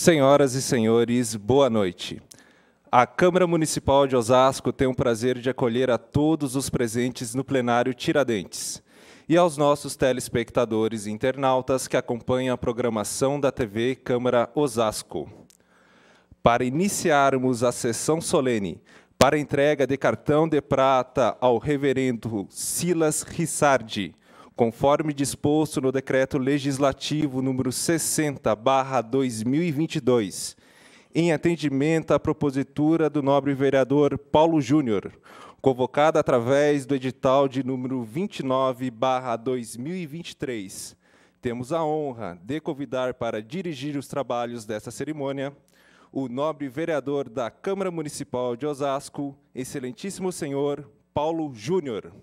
Senhoras e senhores, boa noite. A Câmara Municipal de Osasco tem o prazer de acolher a todos os presentes no plenário Tiradentes e aos nossos telespectadores e internautas que acompanham a programação da TV Câmara Osasco. Para iniciarmos a sessão solene, para entrega de cartão de prata ao reverendo Silas Rissardi, conforme disposto no Decreto Legislativo número 60/2022, em atendimento à propositura do nobre vereador Paulo Júnior, convocada através do edital de número 29/2023. Temos a honra de convidar para dirigir os trabalhos desta cerimônia o nobre vereador da Câmara Municipal de Osasco, excelentíssimo senhor Paulo Júnior.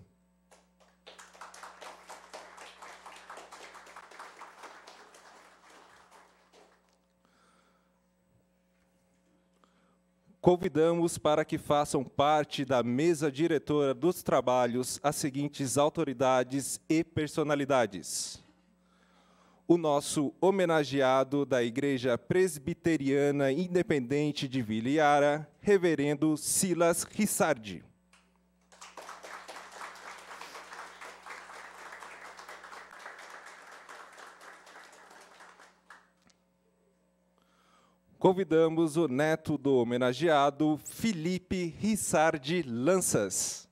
Convidamos para que façam parte da mesa diretora dos trabalhos as seguintes autoridades e personalidades. O nosso homenageado da Igreja Presbiteriana Independente de Vila Iara, reverendo Silas Rissardi. Convidamos o neto do homenageado, Felipe Rissardi Lanças.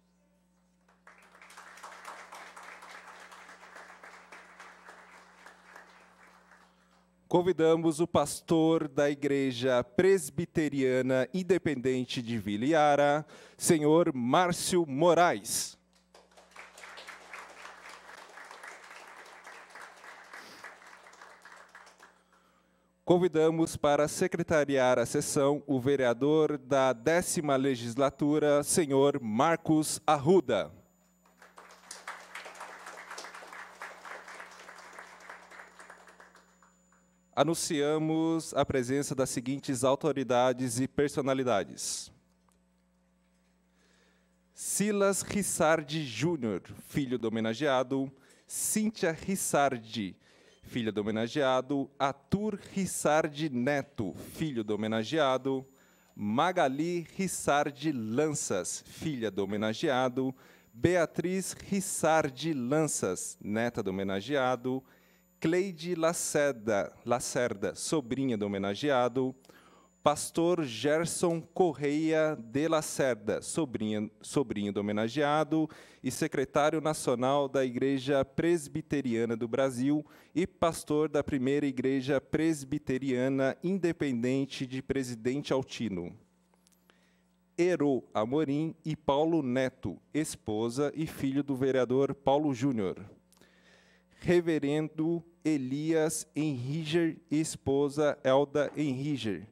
Convidamos o pastor da Igreja Presbiteriana Independente de Vila Iara, senhor Márcio Moraes. Convidamos para secretariar a sessão o vereador da 10ª legislatura, senhor Marcos Arruda. Anunciamos a presença das seguintes autoridades e personalidades. Silas Rissardi Júnior, filho do homenageado, Cíntia Rissardi, filha do homenageado, Arthur Rissardi Neto, filho do homenageado, Magali Rissardi Lanças, filha do homenageado, Beatriz Rissardi Lanças, neta do homenageado, Cleide Lacerda, sobrinha do homenageado, pastor Gerson Correia de Lacerda, sobrinho do homenageado e secretário nacional da Igreja Presbiteriana do Brasil e pastor da primeira Igreja Presbiteriana Independente de Presidente Altino. Herô Amorim e Paulo Neto, esposa e filho do vereador Paulo Júnior. Reverendo Elias Henriger e esposa Elda Henriger,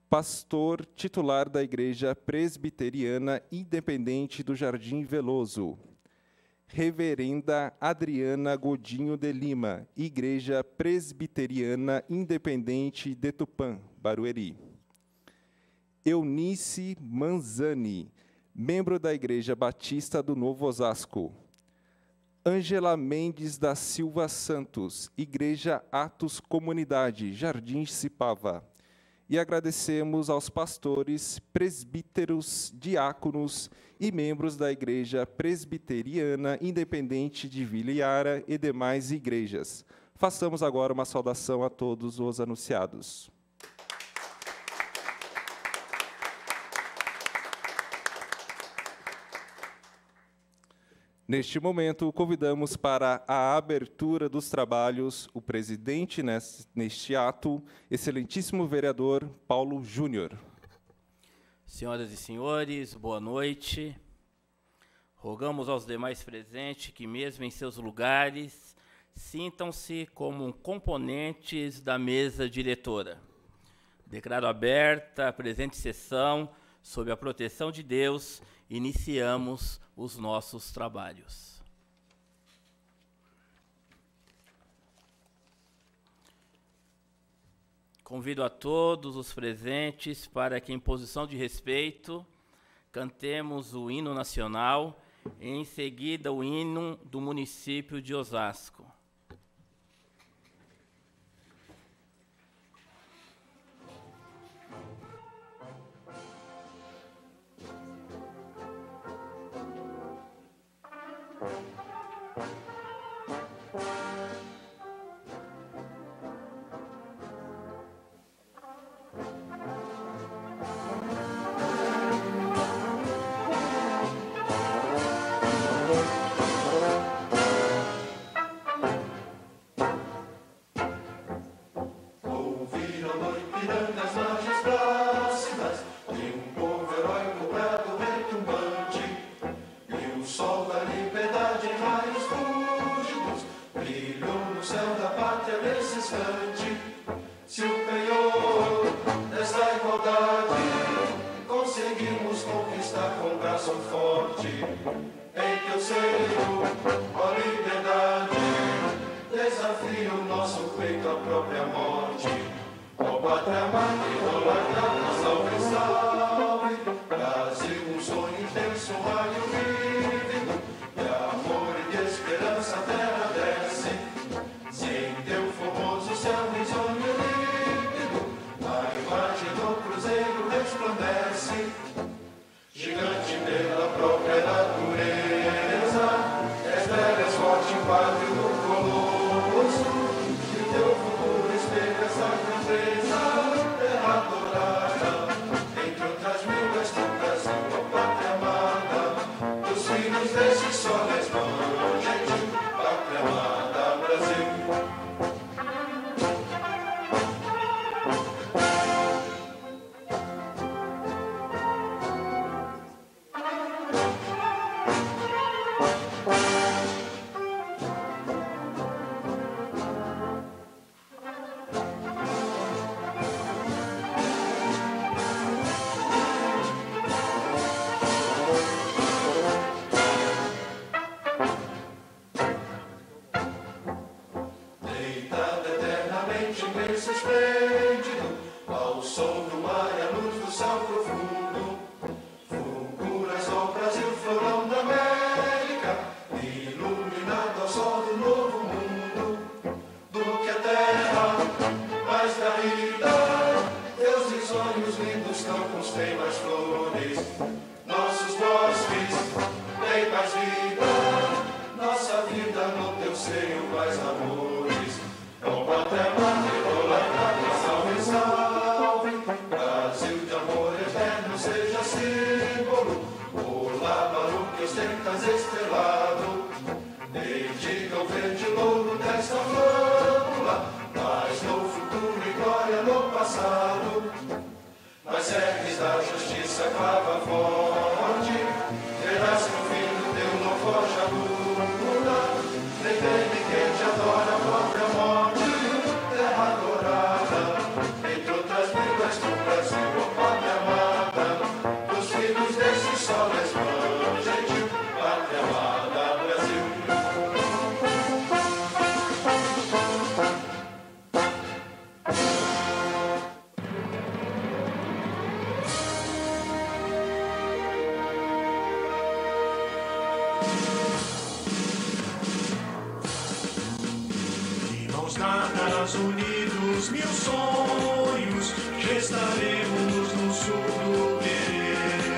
pastor titular da Igreja Presbiteriana Independente do Jardim Veloso. Reverenda Adriana Godinho de Lima, Igreja Presbiteriana Independente de Tupã, Barueri. Eunice Manzani, membro da Igreja Batista do Novo Osasco. Ângela Mendes da Silva Santos, Igreja Atos Comunidade, Jardim Cipava. E agradecemos aos pastores, presbíteros, diáconos e membros da Igreja Presbiteriana Independente de Vila Iara e demais igrejas. Façamos agora uma saudação a todos os anunciados. Neste momento, convidamos para a abertura dos trabalhos o presidente neste ato, excelentíssimo vereador Paulo Júnior. Senhoras e senhores, boa noite. Rogamos aos demais presentes que, mesmo em seus lugares, sintam-se como componentes da mesa diretora. Declaro aberta a presente sessão, sob a proteção de Deus, iniciamos os nossos trabalhos. Convido a todos os presentes para que, em posição de respeito, cantemos o hino nacional e, em seguida, o hino do município de Osasco. horizonte, se o penhor desta igualdade conseguimos conquistar com braço forte, em teu seio, ó liberdade, desafia o nosso peito à própria morte. Ó pátria amada, idolatrada, salve, salve, Brasil, um sonho intenso, um raio vívido, de amor e de esperança a terra desce, sem teu formoso céu risonho límpido, a imagem do cruzeiro resplandece, gigante pela própria natureza, és velho, és forte, padre do colosso, e teu futuro espelha essa grandeza, terra adorada, entre outras mil és tu Brasil, ó pátria amada, dos filhos desse sol és mãe, gentil, pátria amada, Brasil. Deitado eternamente imenso esplêndido, ao som do mar e à luz do céu profundo, fulguras ao Brasil, florão da América, iluminado ao sol do novo mundo, do que a terra mais garrida, teus risonhos lindos campos têm mais flores, nossos bosques têm mais vida, nossa vida no teu seio mais amores. Ó pátria amada, idolatrada, salve, salve, Brasil de amor eterno seja símbolo, olá para o que ostentas estrelado, dedica o verde louro desta flâmula, mas no futuro e glória no passado, nas serres da justiça crava forte, verás que o filho teu não foge à luta, nem teme quem te adora a própria morte, terra adorada, entre outras mil és tu Brasil, ó pátria amada, dos filhos desse sol és mãe, gentil, pátria amada, Brasil. Dadas, unidos, mil sonhos, gestaremos no sul do querer.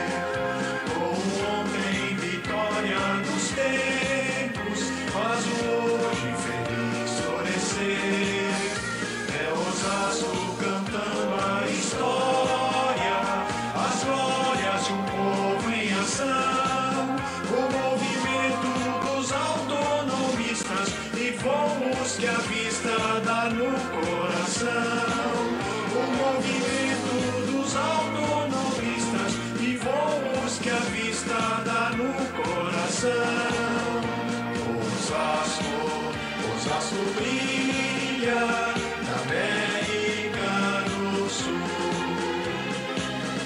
Como ontem, vitória dos tempos, faz o hoje feliz florescer. É Osasco cantando a história, as glórias de um povo em ação, o movimento dos autonomistas e fomos que a vista dá no coração, o movimento dos autonomistas e voos que a vista dá no coração. Osasco brilha na América do Sul.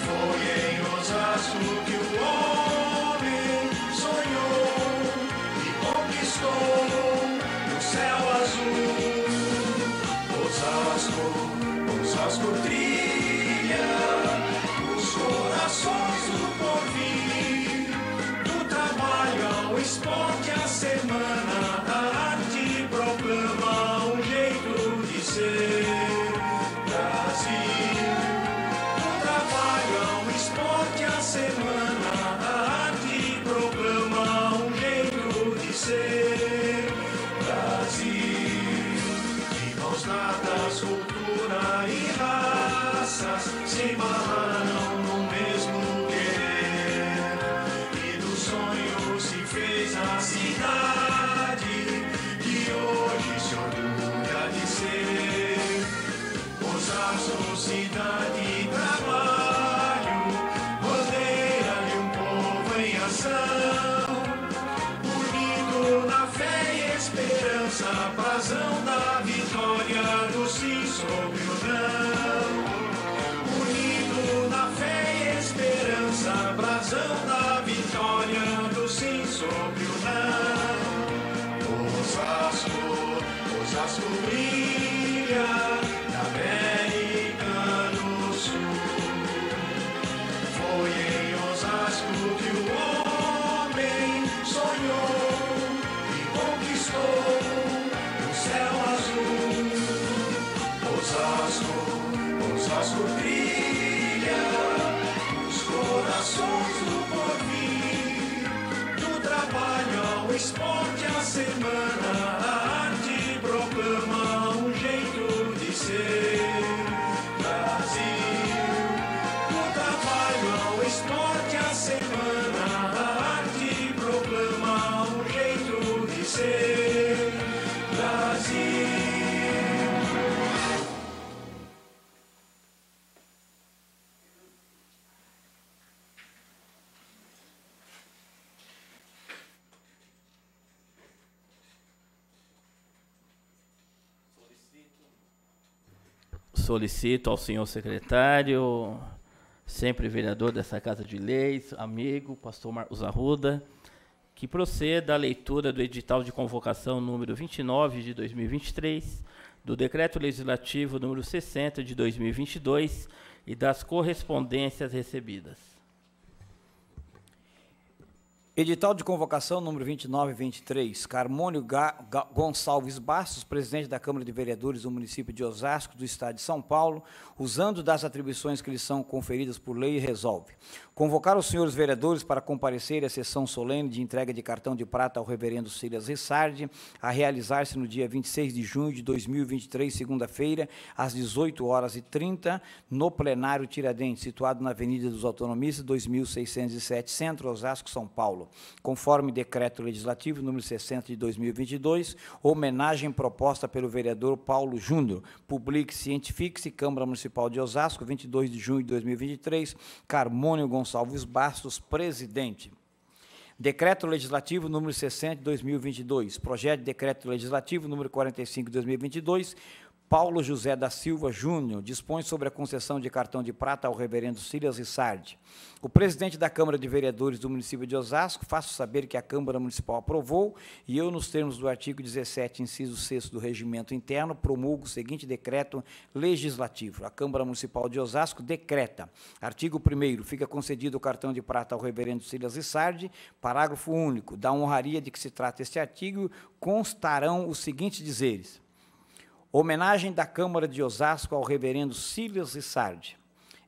Foi em Osasco que o homem sonhou e conquistou no céu azul. Osasco trilha os corações do porvir, do trabalho ao esporte, a semana, a arte proclama um jeito de ser. Brasil, do trabalho ao esporte, a semana, a arte proclama um jeito de ser. Brasil, de mãos dadas, cultura e raças se amarraram no mesmo querer, e do sonho se fez a cidade que hoje se orgulha de ser. Osasco, cidade e trabalho, bandeira de um povo em ação, unido na fé e esperança, brasão da vitória do sim. Osasco brilha, os corações do porvir, do trabalho ao esporte, a semana, a arte proclama um jeito de ser. Brasil, do trabalho ao esporte, a semana, a arte proclama um jeito de ser. Brasil. Solicito ao senhor secretário, sempre vereador dessa Casa de Leis, amigo, pastor Marcos Arruda, que proceda à leitura do edital de convocação número 29 de 2023, do decreto legislativo número 60 de 2022 e das correspondências recebidas. Edital de convocação número 2923, Carmônio Gonçalves Bastos, presidente da Câmara de Vereadores do município de Osasco, do estado de São Paulo, usando das atribuições que lhes são conferidas por lei, resolve convocar os senhores vereadores para comparecer à sessão solene de entrega de cartão de prata ao reverendo Silas Rissardi, a realizar-se no dia 26 de junho de 2023, segunda-feira, às 18h30, no plenário Tiradentes, situado na Avenida dos Autonomistas, 2607, Centro, Osasco, São Paulo. Conforme decreto legislativo número 60 de 2022, homenagem proposta pelo vereador Paulo Júnior. Publique-se, cientifique-se, Câmara Municipal de Osasco, 22 de junho de 2023, Carmônio Gonçalves Bastos, presidente. Decreto legislativo número 60 de 2022, projeto de decreto legislativo número 45 de 2022, Paulo José da Silva Júnior dispõe sobre a concessão de cartão de prata ao reverendo Silas Rissardi. O presidente da Câmara de Vereadores do município de Osasco, faço saber que a Câmara Municipal aprovou e eu, nos termos do artigo 17, inciso 6 do Regimento Interno, promulgo o seguinte decreto legislativo. A Câmara Municipal de Osasco decreta. Artigo 1º, fica concedido o cartão de prata ao reverendo Silas Rissardi. Parágrafo único. Da honraria de que se trata este artigo, constarão os seguintes dizeres. Homenagem da Câmara de Osasco ao reverendo Silas Rissardi,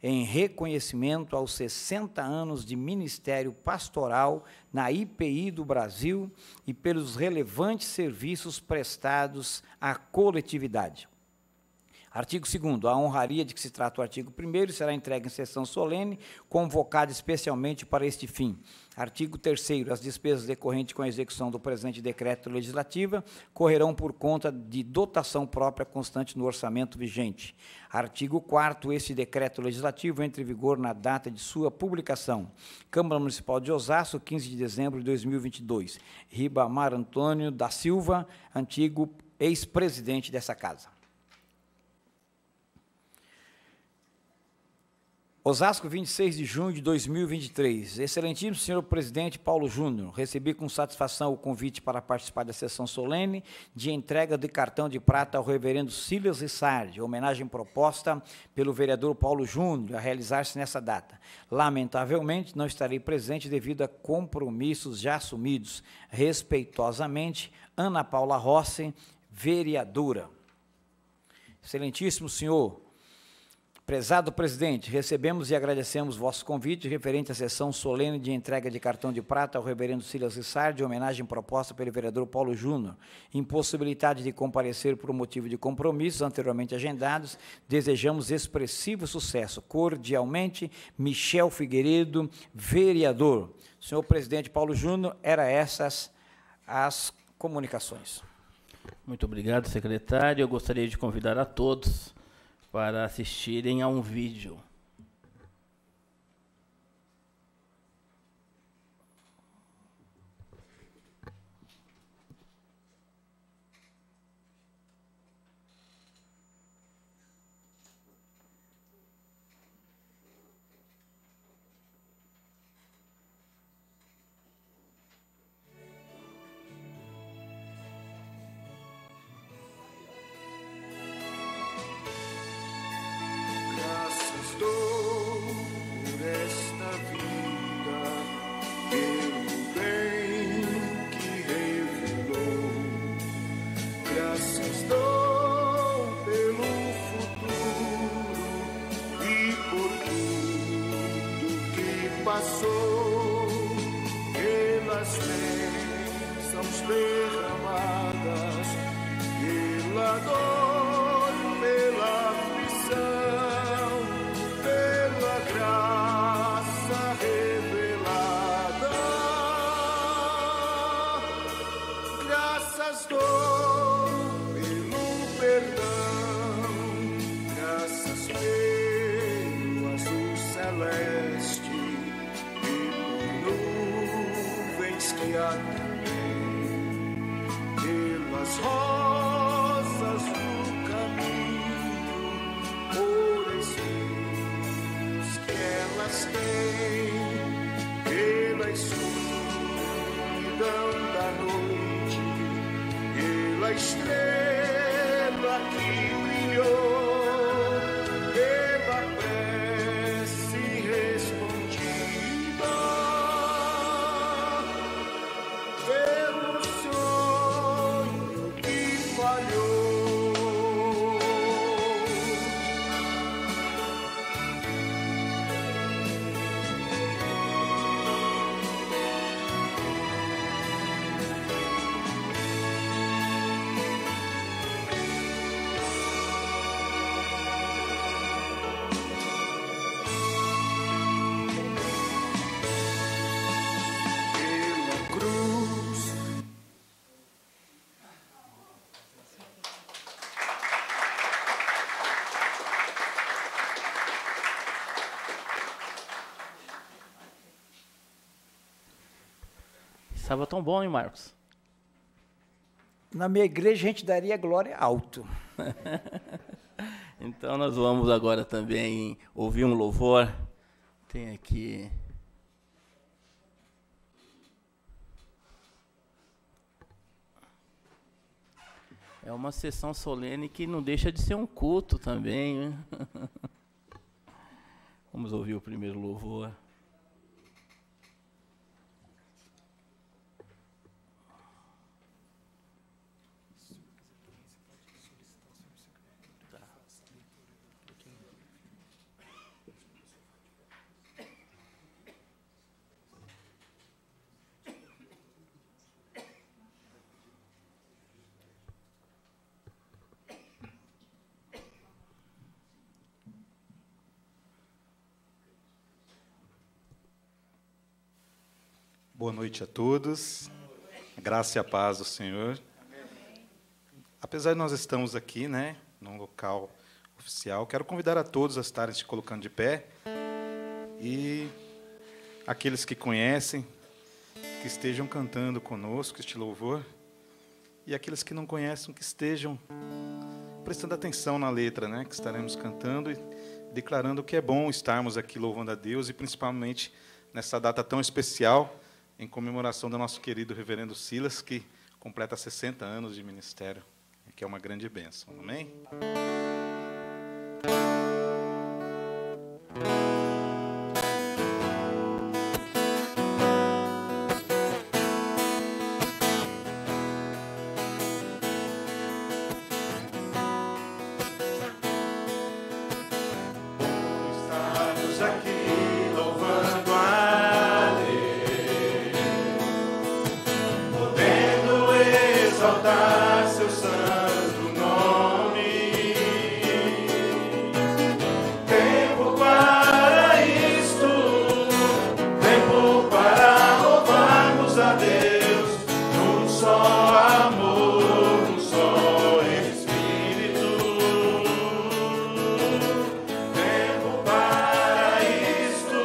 em reconhecimento aos 60 anos de ministério pastoral na IPI do Brasil e pelos relevantes serviços prestados à coletividade. Artigo 2º, a honraria de que se trata o artigo 1º será entregue em sessão solene, convocada especialmente para este fim. Artigo 3º, as despesas decorrentes com a execução do presente decreto legislativo correrão por conta de dotação própria constante no orçamento vigente. Artigo 4º, este decreto legislativo entra em vigor na data de sua publicação. Câmara Municipal de Osasco, 15 de dezembro de 2022. Ribamar Antônio da Silva, antigo ex-presidente dessa casa. Osasco, 26 de junho de 2023. Excelentíssimo senhor presidente Paulo Júnior, recebi com satisfação o convite para participar da sessão solene de entrega de cartão de prata ao reverendo Silas Rissardi, homenagem proposta pelo vereador Paulo Júnior a realizar-se nessa data. Lamentavelmente, não estarei presente devido a compromissos já assumidos. Respeitosamente, Ana Paula Rossi, vereadora. Excelentíssimo senhor, prezado presidente, recebemos e agradecemos vosso convite referente à sessão solene de entrega de cartão de prata ao reverendo Silas Rissardi, homenagem proposta pelo vereador Paulo Júnior. Impossibilidade de comparecer por motivo de compromissos anteriormente agendados, desejamos expressivo sucesso. Cordialmente, Michel Figueiredo, vereador. Senhor presidente Paulo Júnior, eram essas as comunicações. Muito obrigado, secretário. Eu gostaria de convidar a todos para assistirem a um vídeo. Graças passou pelas bênçãos derramadas, pela dor, pela aflição, pela graça revelada. Graças dou pelo perdão, graças pelo azul celeste e por nuvens que há também, pelas rosas do caminho, por espinhos que elas têm, pela escuridão da noite, pela estrela que brilhou, pela prece respondida, pelo sonho que falhou. Pela cruz. Estava tão bom, hein, Marcos? Na minha igreja a gente daria glória alto. Então nós vamos agora também ouvir um louvor. Tem aqui. É uma sessão solene que não deixa de ser um culto também, né? Vamos ouvir o primeiro louvor. Boa noite a todos. A graça e a paz do Senhor. Apesar de nós estamos aqui, né, num local oficial, quero convidar a todos a estarem se colocando de pé e aqueles que conhecem, que estejam cantando conosco este louvor, e aqueles que não conhecem, que estejam prestando atenção na letra, né, que estaremos cantando e declarando que é bom estarmos aqui louvando a Deus, e principalmente nessa data tão especial, em comemoração do nosso querido reverendo Silas, que completa 60 anos de ministério, que é uma grande bênção. Amém? Estamos aqui louvando a Deus, podendo exaltar seu santo nome. Tempo para isto, tempo para louvarmos a Deus, num só amor, num só Espírito. Tempo para isto,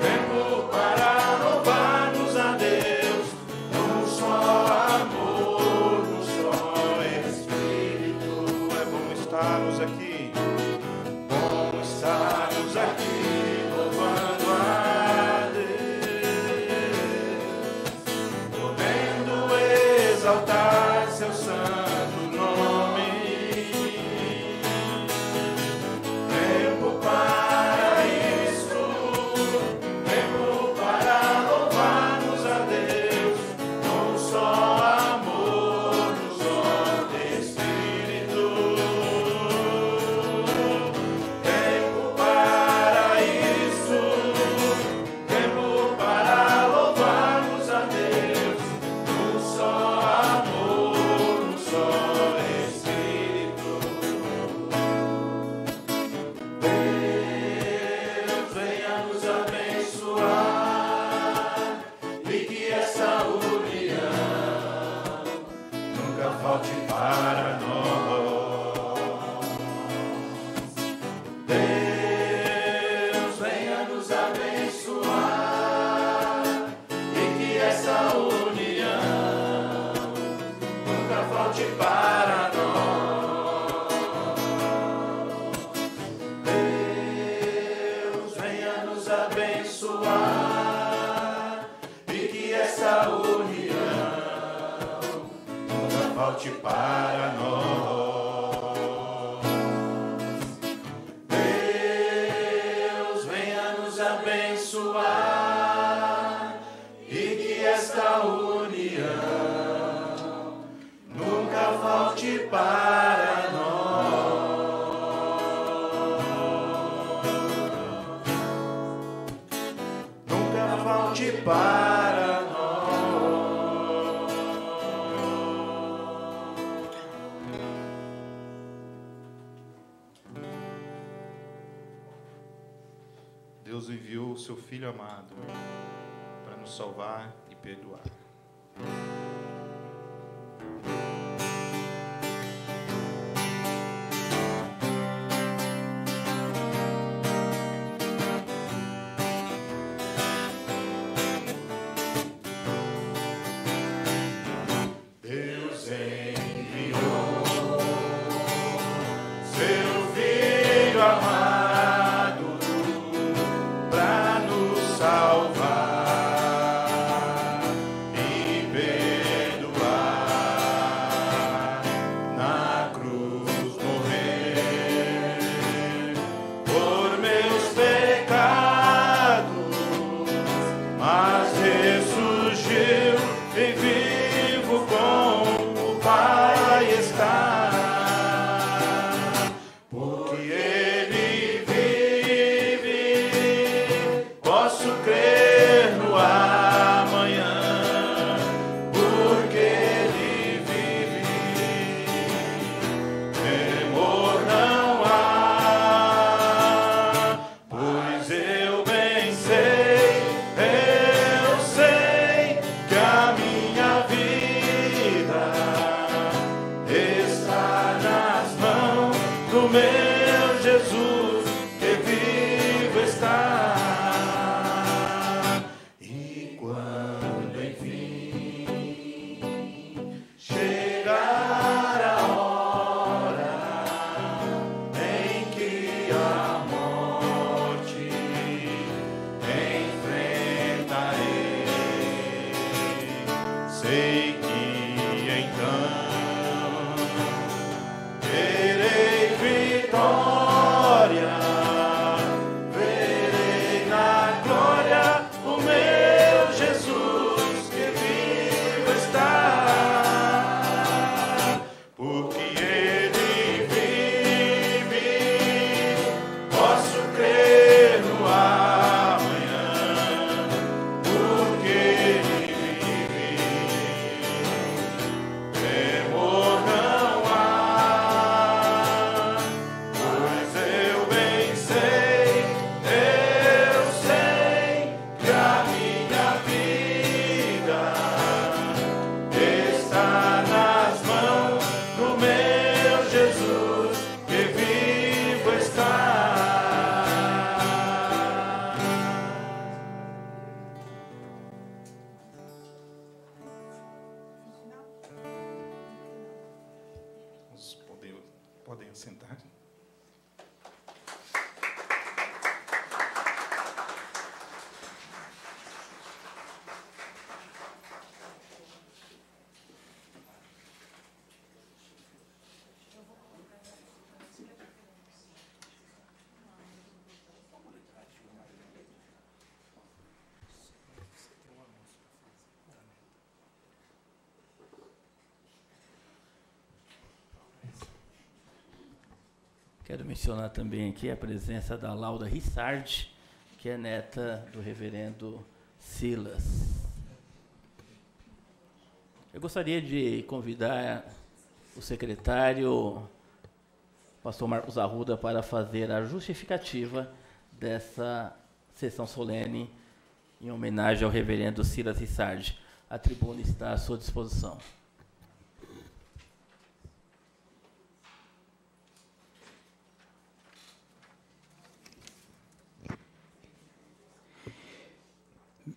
tempo para louvarmos a Deus, num só amor, num só Espírito. É bom estarmos aqui, bom estarmos aqui louvando a Deus, podendo exaltar seu santo nome. Tempo para isto, tempo para louvarmos a Deus, num só amor, num só Espírito. Tempo para falte para nós. Deus venha nos abençoar e que esta união nunca falte para nós. Nunca falte para nós. Deus enviou o seu Filho amado para nos salvar e perdoar. Deus enviou seu Filho amado para nos salvar e perdoar. Na cruz morrer por meus pecados, mas ressurgiu em vivo com o Pai está. Porque Ele vive, posso crer no amanhã. Porque Ele vive, temor não há. Pois eu bem sei, eu sei que a minha vida está nas mãos do meu Jesus, que vivo está. E quando enfim chegar a hora em que a morte enfrentarei, sei que então terei vitória, verei na glória o meu Jesus, que vivo está. Porque Ele vive, posso crer no amanhã. Porque Ele vive, temor não há. Pois eu bem sei, eu sei que a minha vida está nas mãos do meu Jesus, que vivo está. Podem assentar. Quero mencionar também aqui a presença da Laura Rissardi, que é neta do reverendo Silas. Eu gostaria de convidar o secretário, pastor Marcos Arruda, para fazer a justificativa dessa sessão solene em homenagem ao reverendo Silas Rissardi. A tribuna está à sua disposição.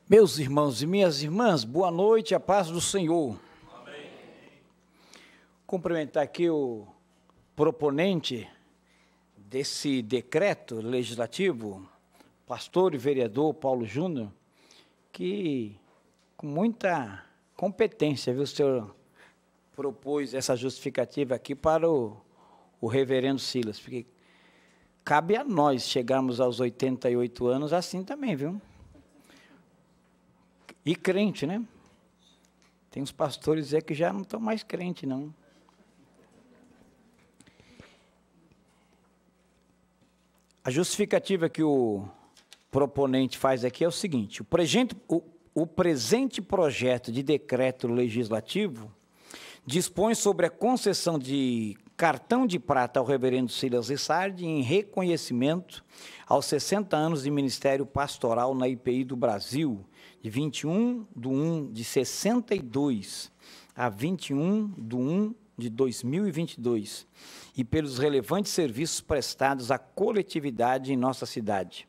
Meus irmãos e minhas irmãs, boa noite, a paz do Senhor. Amém. Cumprimentar aqui o proponente desse decreto legislativo, pastor e vereador Paulo Júnior, que com muita competência, viu, senhor, propôs essa justificativa aqui para o reverendo Silas, porque cabe a nós chegarmos aos 88 anos assim também, viu? E crente, né? Tem uns pastores que já não estão mais crentes, não. A justificativa que o proponente faz aqui é o seguinte: o presente projeto de decreto legislativo dispõe sobre a concessão de cartão de prata ao reverendo Silas Rissardi em reconhecimento aos 60 anos de ministério pastoral na IPI do Brasil, de 21/1/62 a 21/1/2022, e pelos relevantes serviços prestados à coletividade em nossa cidade.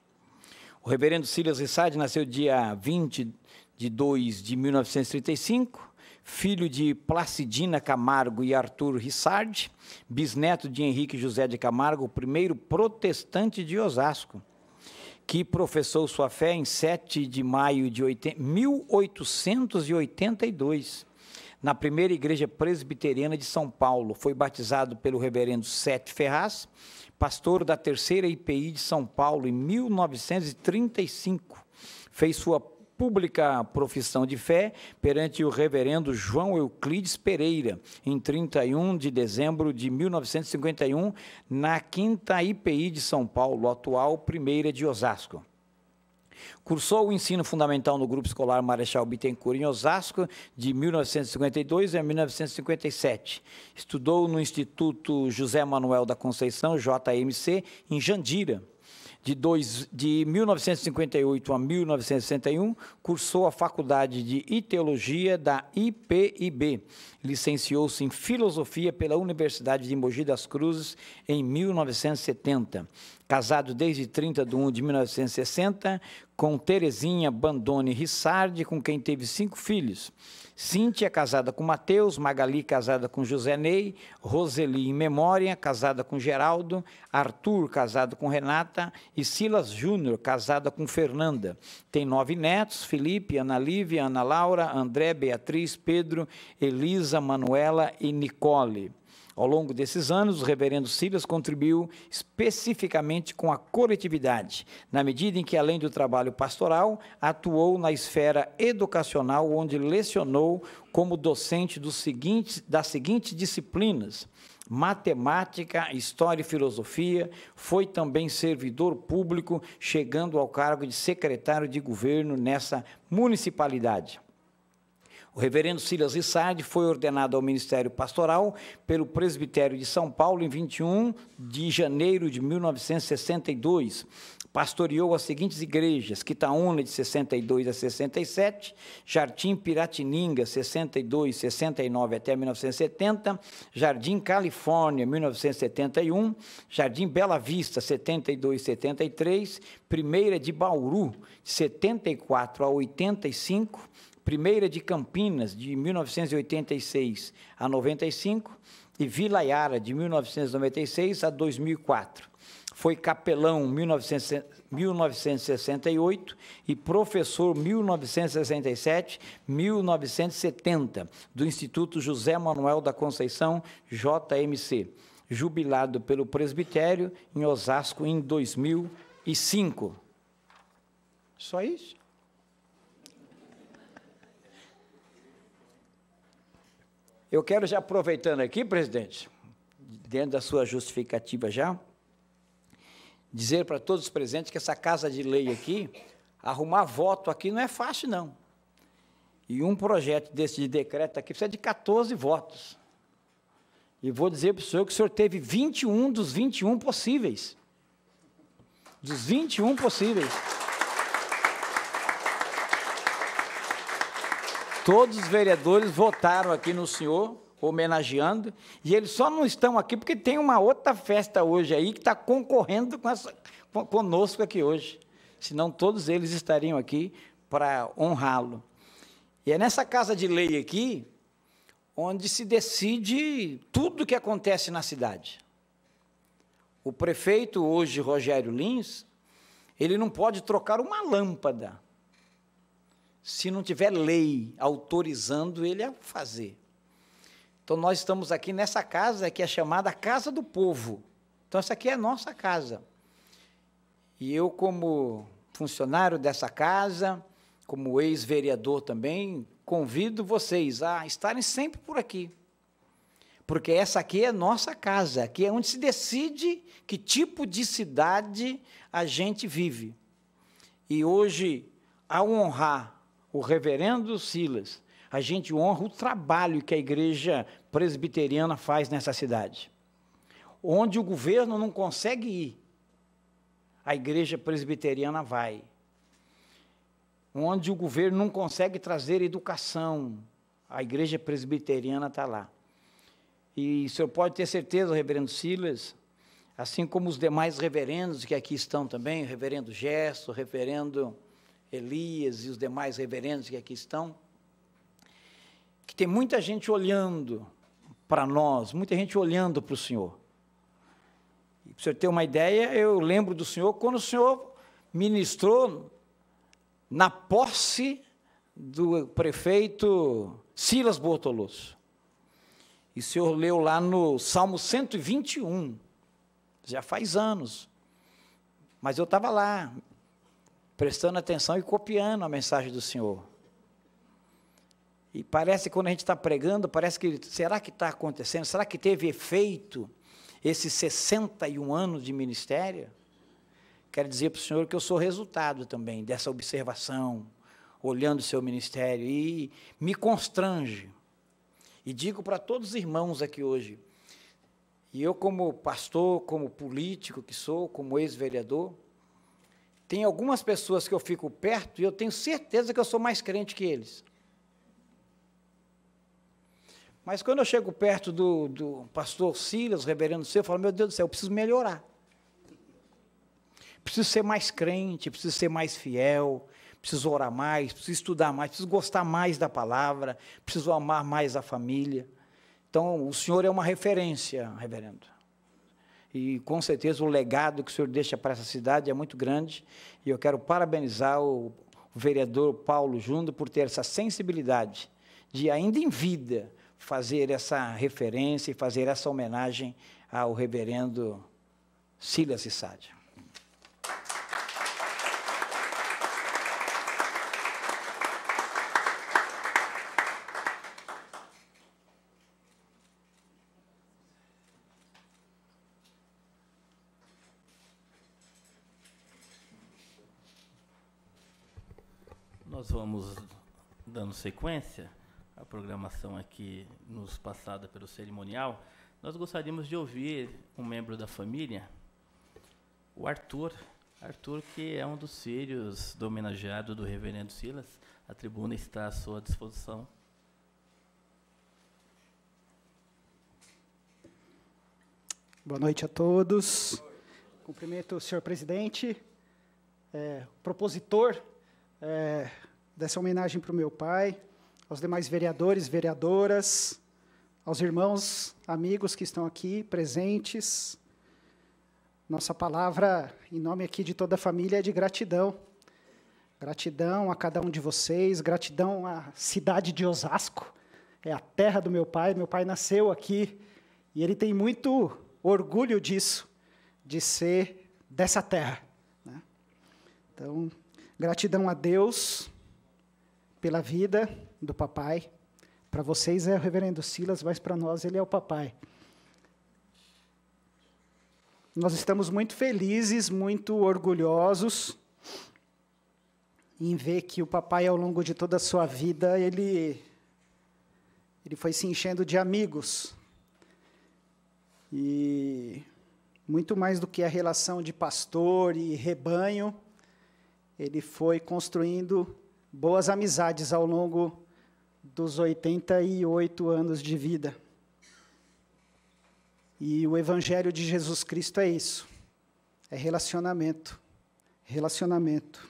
O reverendo Silas Rissardi nasceu dia 20/2 de 1935, filho de Placidina Camargo e Arthur Rissardi, bisneto de Henrique José de Camargo, o primeiro protestante de Osasco, que professou sua fé em 7 de maio de 1882, na primeira igreja presbiteriana de São Paulo. Foi batizado pelo reverendo Sete Ferraz, pastor da terceira IPI de São Paulo, em 1935. Fez sua pública profissão de fé perante o reverendo João Euclides Pereira, em 31 de dezembro de 1951, na 5ª IPI de São Paulo, atual primeira de Osasco. Cursou o ensino fundamental no Grupo Escolar Marechal Bittencourt, em Osasco, de 1952 a 1957. Estudou no Instituto José Manuel da Conceição, JMC, em Jandira. De 1958 a 1961, cursou a Faculdade de Teologia da IPIB. Licenciou-se em Filosofia pela Universidade de Mogi das Cruzes em 1970. Casado desde 30/1 de 1960, com Terezinha Bandone Rissardi, com quem teve 5 filhos. Cíntia, casada com Mateus; Magali, casada com José Ney; Roseli, em memória, casada com Geraldo; Arthur, casado com Renata; e Silas Júnior, casada com Fernanda. Tem 9 netos: Felipe, Ana Lívia, Ana Laura, André, Beatriz, Pedro, Elisa, Manuela e Nicole. Ao longo desses anos, o reverendo Silas contribuiu especificamente com a coletividade, na medida em que, além do trabalho pastoral, atuou na esfera educacional, onde lecionou como docente das seguintes disciplinas: matemática, história e filosofia. Foi também servidor público, chegando ao cargo de secretário de governo nessa municipalidade. O reverendo Silas Rissardi foi ordenado ao Ministério Pastoral pelo Presbitério de São Paulo em 21 de janeiro de 1962. Pastoreou as seguintes igrejas: Quitaúna, de 62 a 67, Jardim Piratininga, 62, 69 até 1970, Jardim Califórnia, 1971, Jardim Bela Vista, 72, 73, Primeira de Bauru, de 74 a 85, Primeira de Campinas, de 1986 a 95, e Vila Yara, de 1996 a 2004. Foi capelão 1968 e professor 1967-1970 do Instituto José Manuel da Conceição, JMC, jubilado pelo presbitério em Osasco em 2005. Só isso? Eu quero, já aproveitando aqui, presidente, dentro da sua justificativa já, dizer para todos os presentes que essa casa de lei aqui, arrumar voto aqui não é fácil, não. E um projeto desse de decreto aqui precisa de 14 votos. E vou dizer para o senhor que o senhor teve 21 dos 21 possíveis. Dos 21 possíveis. Todos os vereadores votaram aqui no senhor, homenageando, e eles só não estão aqui porque tem uma outra festa hoje aí que está concorrendo conosco aqui hoje. Senão todos eles estariam aqui para honrá-lo. E é nessa casa de lei aqui onde se decide tudo o que acontece na cidade. O prefeito hoje, Rogério Lins, ele não pode trocar uma lâmpada se não tiver lei autorizando ele a fazer. Então, nós estamos aqui nessa casa que é chamada Casa do Povo. Então, essa aqui é a nossa casa. E eu, como funcionário dessa casa, como ex-vereador também, convido vocês a estarem sempre por aqui. Porque essa aqui é nossa casa, aqui é onde se decide que tipo de cidade a gente vive. E hoje, ao honrar o reverendo Silas, a gente honra o trabalho que a igreja presbiteriana faz nessa cidade. Onde o governo não consegue ir, a igreja presbiteriana vai. Onde o governo não consegue trazer educação, a igreja presbiteriana está lá. E o senhor pode ter certeza, reverendo Silas, assim como os demais reverendos que aqui estão também, o reverendo Gesto, o reverendo Elias e os demais reverendos que aqui estão, que tem muita gente olhando para nós, muita gente olhando para o senhor. Para o senhor ter uma ideia, eu lembro do senhor quando o senhor ministrou na posse do prefeito Silas Bortoloso. E o senhor leu lá no Salmo 121, já faz anos, mas eu estava lá, prestando atenção e copiando a mensagem do senhor. E parece que quando a gente está pregando, parece que, será que está acontecendo? Será que teve efeito esses 61 anos de ministério? Quero dizer para o senhor que eu sou resultado também dessa observação, olhando o seu ministério, e me constrange. E digo para todos os irmãos aqui hoje, e eu como pastor, como político que sou, como ex-vereador, tem algumas pessoas que eu fico perto e eu tenho certeza que eu sou mais crente que eles. Mas quando eu chego perto do pastor Silas, reverendo Silas, eu falo, meu Deus do céu, eu preciso melhorar. Preciso ser mais crente, preciso ser mais fiel, preciso orar mais, preciso estudar mais, preciso gostar mais da palavra, preciso amar mais a família. Então, o senhor é uma referência, reverendo. E, com certeza, o legado que o senhor deixa para essa cidade é muito grande. E eu quero parabenizar o vereador Paulo Júnior por ter essa sensibilidade de, ainda em vida, fazer essa referência e fazer essa homenagem ao reverendo Silas Issade. Nós vamos dando sequência à programação aqui nos passada pelo cerimonial. Nós gostaríamos de ouvir um membro da família, o Arthur. Arthur, que é um dos filhos do homenageado do reverendo Silas. A tribuna está à sua disposição. Boa noite a todos. Cumprimento o senhor presidente, propositor dessa homenagem para o meu pai, aos demais vereadores, vereadoras, aos irmãos, amigos que estão aqui presentes. Nossa palavra, em nome aqui de toda a família, é de gratidão. Gratidão a cada um de vocês, gratidão à cidade de Osasco, é a terra do meu pai nasceu aqui, e ele tem muito orgulho disso, de ser dessa terra, né? Então, gratidão a Deus pela vida do papai. Para vocês é o reverendo Silas, mas para nós ele é o papai. Nós estamos muito felizes, muito orgulhosos em ver que o papai, ao longo de toda a sua vida, ele foi se enchendo de amigos. E muito mais do que a relação de pastor e rebanho, ele foi construindo boas amizades ao longo dos 88 anos de vida. E o Evangelho de Jesus Cristo é isso, é relacionamento, relacionamento.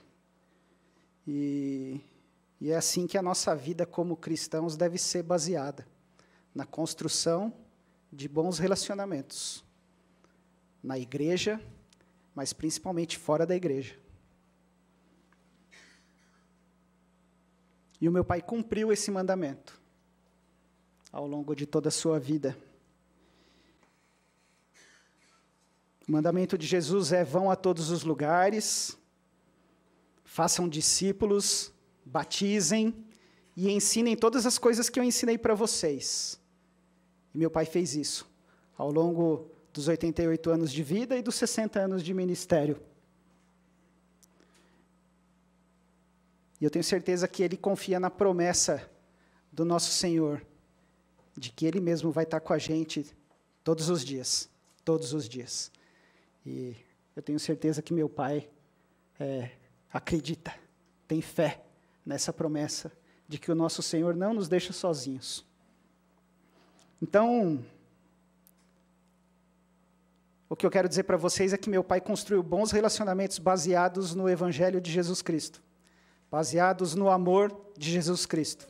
E é assim que a nossa vida como cristãos deve ser baseada, na construção de bons relacionamentos, na igreja, mas principalmente fora da igreja. E o meu pai cumpriu esse mandamento. ao longo de toda a sua vida. O mandamento de Jesus é: vão a todos os lugares, façam discípulos, batizem e ensinem todas as coisas que eu ensinei para vocês. E meu pai fez isso ao longo dos 88 anos de vida e dos 60 anos de ministério. E eu tenho certeza que ele confia na promessa do nosso Senhor, de que ele mesmo vai estar com a gente todos os dias, todos os dias. E eu tenho certeza que meu pai acredita, tem fé nessa promessa de que o nosso Senhor não nos deixa sozinhos. Então, o que eu quero dizer para vocês é que meu pai construiu bons relacionamentos baseados no Evangelho de Jesus Cristo, baseados no amor de Jesus Cristo.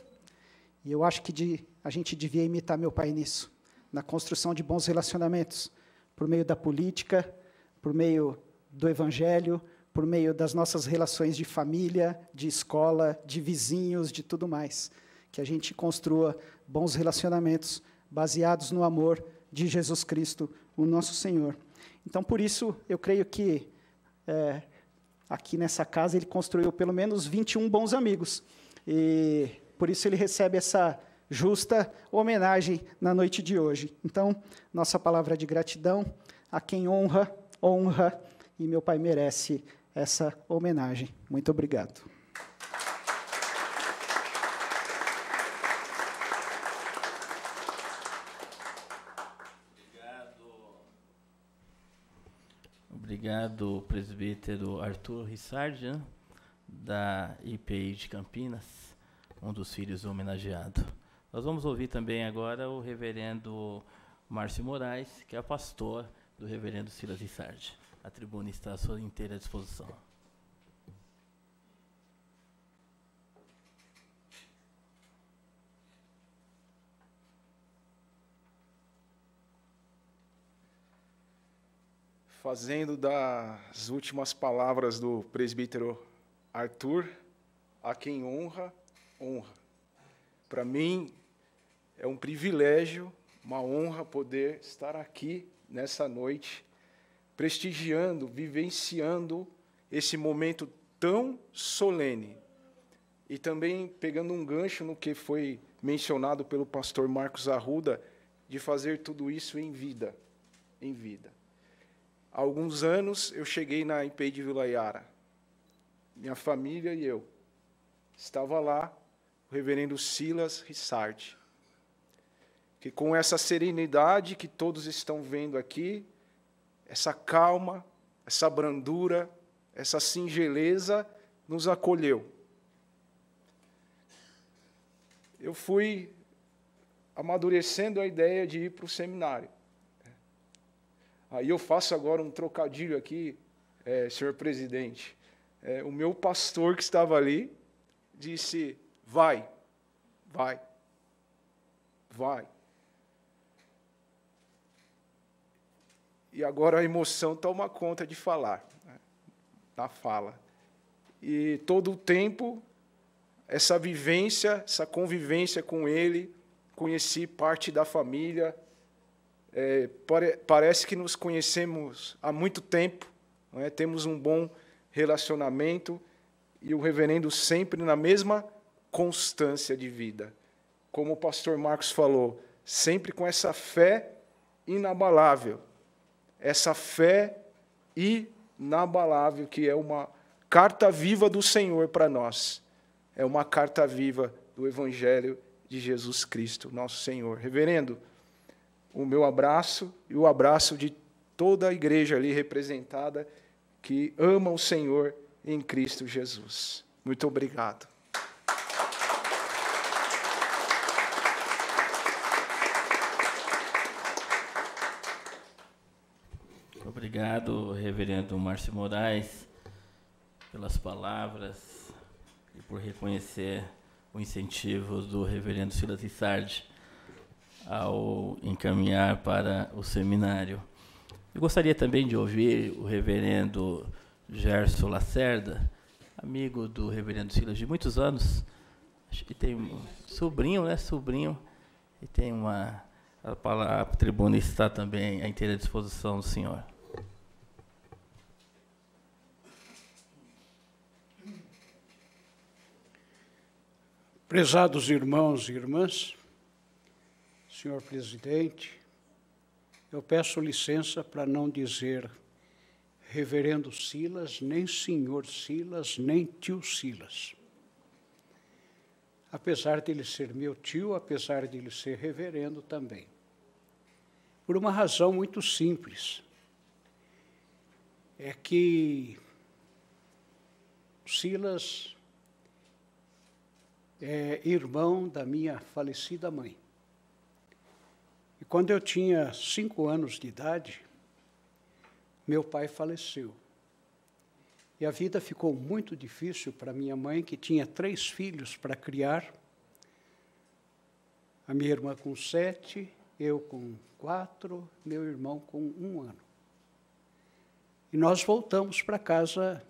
E eu acho que a gente devia imitar meu pai nisso, na construção de bons relacionamentos, por meio da política, por meio do Evangelho, por meio das nossas relações de família, de escola, de vizinhos, de tudo mais. Que a gente construa bons relacionamentos baseados no amor de Jesus Cristo, o nosso Senhor. Então, por isso, eu creio que aqui nessa casa ele construiu pelo menos 21 bons amigos. E por isso ele recebe essa justa homenagem na noite de hoje. Então, nossa palavra de gratidão a quem honra, honra, e meu pai merece essa homenagem. Muito obrigado. Obrigado, presbítero Arthur Rissardi, da IPI de Campinas, um dos filhos homenageado. Nós vamos ouvir também agora o reverendo Márcio Moraes, que é pastor do reverendo Silas Rissardi. A tribuna está à sua inteira disposição. Fazendo das últimas palavras do presbítero Arthur, a quem honra, honra. Para mim, é um privilégio, uma honra poder estar aqui nessa noite, prestigiando, vivenciando esse momento tão solene. E também pegando um gancho no que foi mencionado pelo pastor Marcos Arruda, de fazer tudo isso em vida, em vida. Há alguns anos, eu cheguei na IPI de Vila Yara. Minha família e eu. Estava lá o reverendo Silas Rissardi, que com essa serenidade que todos estão vendo aqui, essa calma, essa brandura, essa singeleza, nos acolheu. Eu fui amadurecendo a ideia de ir para o seminário. Aí eu faço agora um trocadilho aqui, senhor presidente. O meu pastor que estava ali disse: vai, vai, vai. E agora a emoção toma conta de falar, né, da fala. E todo o tempo, essa vivência, essa convivência com ele, conheci parte da família. Parece que nos conhecemos há muito tempo, não é? Temos um bom relacionamento, e o reverendo sempre na mesma constância de vida. Como o pastor Marcos falou, sempre com essa fé inabalável, essa fé inabalável, que é uma carta viva do Senhor para nós, é uma carta viva do Evangelho de Jesus Cristo, nosso Senhor. Reverendo, o meu abraço e o abraço de toda a igreja ali representada que ama o Senhor em Cristo Jesus. Muito obrigado. Obrigado, reverendo Márcio Moraes, pelas palavras e por reconhecer o incentivo do reverendo Silas Rissardi ao encaminhar para o seminário. Eu gostaria também de ouvir o reverendo Gerson Lacerda, amigo do reverendo Silas de muitos anos, acho que tem um sobrinho, né? Sobrinho, E tem a tribuna está também à inteira disposição do senhor. Prezados irmãos e irmãs, senhor presidente, eu peço licença para não dizer reverendo Silas, nem senhor Silas, nem tio Silas. Apesar de ele ser meu tio, apesar de ele ser reverendo também. Por uma razão muito simples. É que Silas é irmão da minha falecida mãe. E quando eu tinha 5 anos de idade, meu pai faleceu. E a vida ficou muito difícil para minha mãe, que tinha 3 filhos para criar. A minha irmã com 7, eu com 4, meu irmão com 1 ano. E nós voltamos para a casa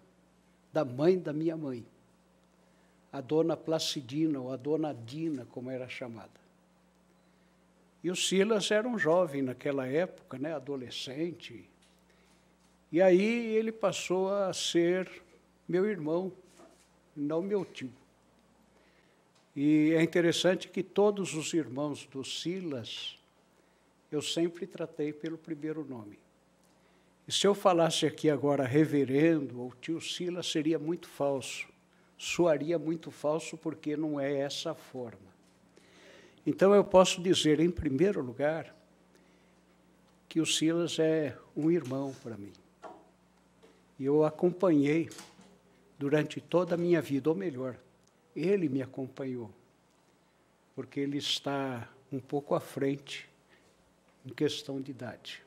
da mãe da minha mãe, a dona Placidina, ou a dona Dina, como era chamada. E o Silas era um jovem naquela época, né, adolescente. E aí ele passou a ser meu irmão, não meu tio. E é interessante que todos os irmãos do Silas, eu sempre tratei pelo primeiro nome. E se eu falasse aqui agora reverendo ou tio Silas, seria muito falso. Soaria muito falso, porque não é essa a forma. Então, eu posso dizer, em primeiro lugar, que o Silas é um irmão para mim. E eu acompanhei durante toda a minha vida, ou melhor, ele me acompanhou, porque ele está um pouco à frente em questão de idade.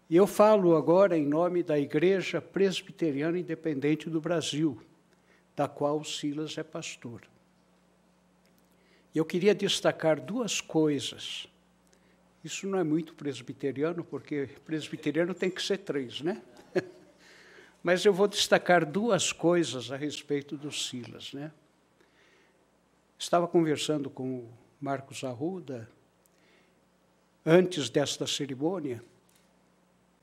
E eu falo agora em nome da Igreja Presbiteriana Independente do Brasil, da qual o Silas é pastor. E eu queria destacar 2 coisas. Isso não é muito presbiteriano, porque presbiteriano tem que ser 3, né? Mas eu vou destacar 2 coisas a respeito do Silas, né? Estava conversando com o Marcos Arruda antes desta cerimônia,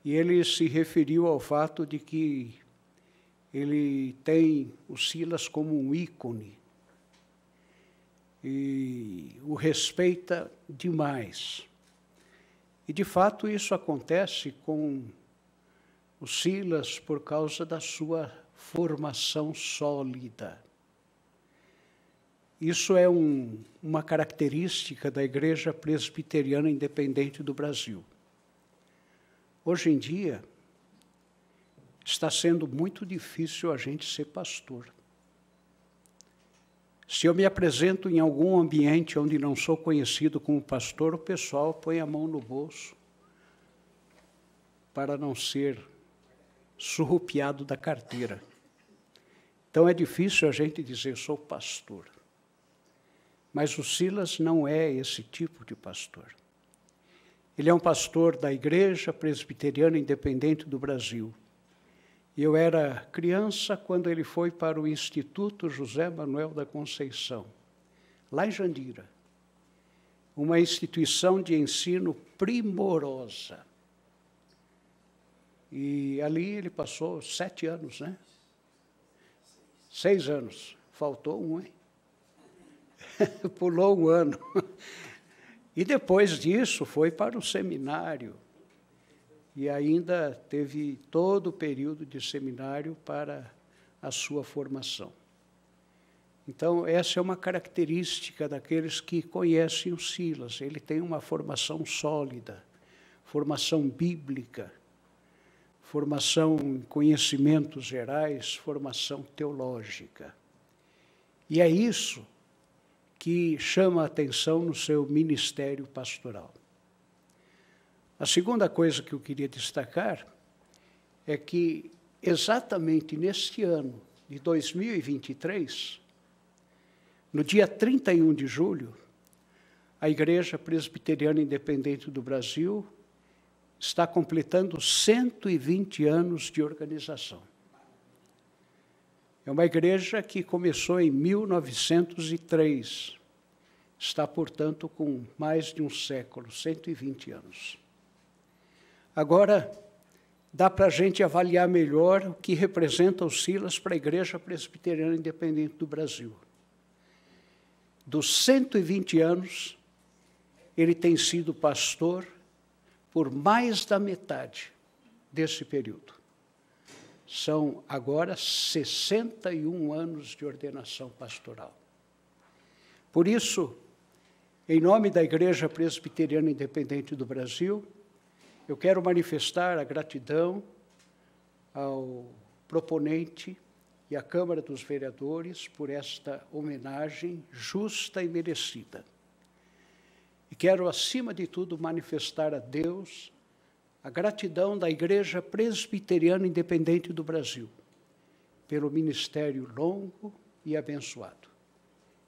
e ele se referiu ao fato de que ele tem o Silas como um ícone e o respeita demais. E, de fato, isso acontece com o Silas por causa da sua formação sólida. Isso é uma característica da Igreja Presbiteriana Independente do Brasil. Hoje em dia, está sendo muito difícil a gente ser pastor. Se eu me apresento em algum ambiente onde não sou conhecido como pastor, o pessoal põe a mão no bolso para não ser surrupiado da carteira. Então é difícil a gente dizer, sou pastor. Mas o Silas não é esse tipo de pastor. Ele é um pastor da Igreja Presbiteriana Independente do Brasil. Eu era criança quando ele foi para o Instituto José Manuel da Conceição, lá em Jandira. Uma instituição de ensino primorosa. E ali ele passou 7 anos, né? 6 anos. Faltou um, hein? Pulou 1 ano. E depois disso foi para o seminário. E ainda teve todo o período de seminário para a sua formação. Então, essa é uma característica daqueles que conhecem o Silas. Ele tem uma formação sólida, formação bíblica, formação em conhecimentos gerais, formação teológica. E é isso que chama a atenção no seu ministério pastoral. A segunda coisa que eu queria destacar é que, exatamente neste ano de 2023, no dia 31 de julho, a Igreja Presbiteriana Independente do Brasil está completando 120 anos de organização. É uma igreja que começou em 1903, está, portanto, com mais de um século, 120 anos. Agora, dá para a gente avaliar melhor o que representa o Silas para a Igreja Presbiteriana Independente do Brasil. Dos 120 anos, ele tem sido pastor por mais da metade desse período. São agora 61 anos de ordenação pastoral. Por isso, em nome da Igreja Presbiteriana Independente do Brasil, eu quero manifestar a gratidão ao proponente e à Câmara dos Vereadores por esta homenagem justa e merecida. E quero, acima de tudo, manifestar a Deus a gratidão da Igreja Presbiteriana Independente do Brasil pelo ministério longo e abençoado.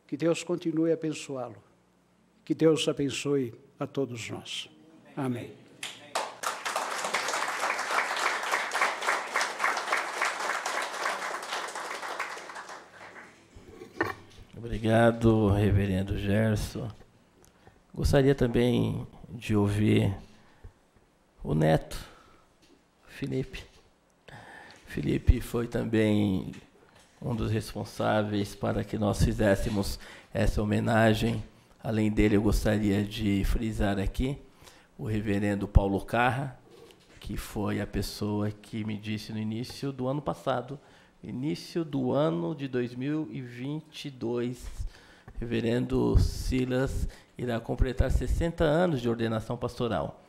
Que Deus continue a abençoá-lo. Que Deus abençoe a todos nós. Amém. Obrigado, reverendo Gerson. Gostaria também de ouvir o neto, Felipe. Felipe foi também um dos responsáveis para que nós fizéssemos essa homenagem. Além dele, eu gostaria de frisar aqui o reverendo Paulo Carra, que foi a pessoa que me disse no início do ano passado, início do ano de 2022, reverendo Silas irá completar 60 anos de ordenação pastoral.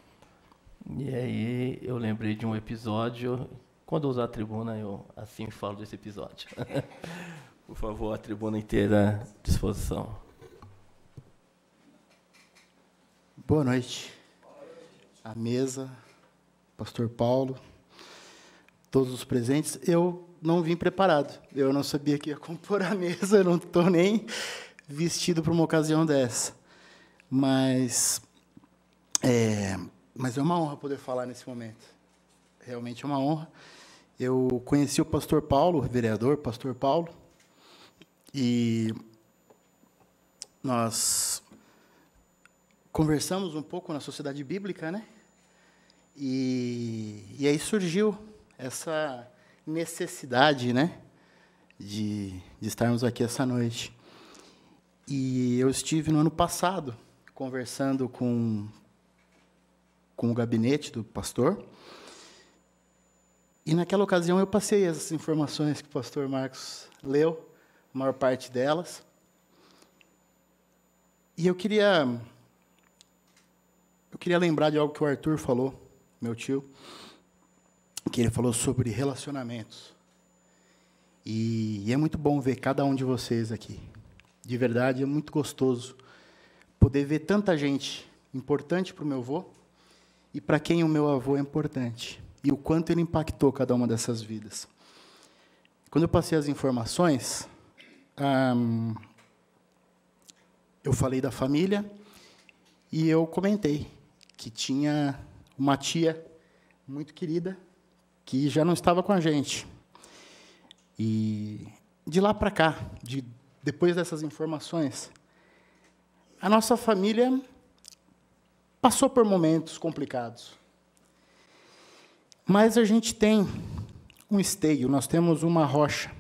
E aí eu lembrei de um episódio, quando eu usar a tribuna eu assim falo desse episódio. Por favor, a tribuna inteira à disposição. Boa noite. A mesa, pastor Paulo, todos os presentes. Eu não vim preparado. Eu não sabia que ia compor a mesa, eu não estou nem vestido para uma ocasião dessa. Mas é uma honra poder falar nesse momento. Realmente é uma honra. Eu conheci o pastor Paulo, o vereador, pastor Paulo, e nós conversamos um pouco na Sociedade Bíblica, né? E aí surgiu essa necessidade, né, de estarmos aqui essa noite. E eu estive no ano passado conversando com o gabinete do pastor, e naquela ocasião eu passei essas informações que o pastor Marcos leu, a maior parte delas, e eu queria lembrar de algo que o Arthur falou, meu tio, que ele falou sobre relacionamentos. E é muito bom ver cada um de vocês aqui. De verdade, é muito gostoso poder ver tanta gente importante para o meu avô e para quem o meu avô é importante. E o quanto ele impactou cada uma dessas vidas. Quando eu passei as informações, eu falei da família e eu comentei que tinha uma tia muito querida que já não estava com a gente. E de lá para cá, depois dessas informações, a nossa família passou por momentos complicados. Mas a gente tem um esteio, nós temos uma rocha,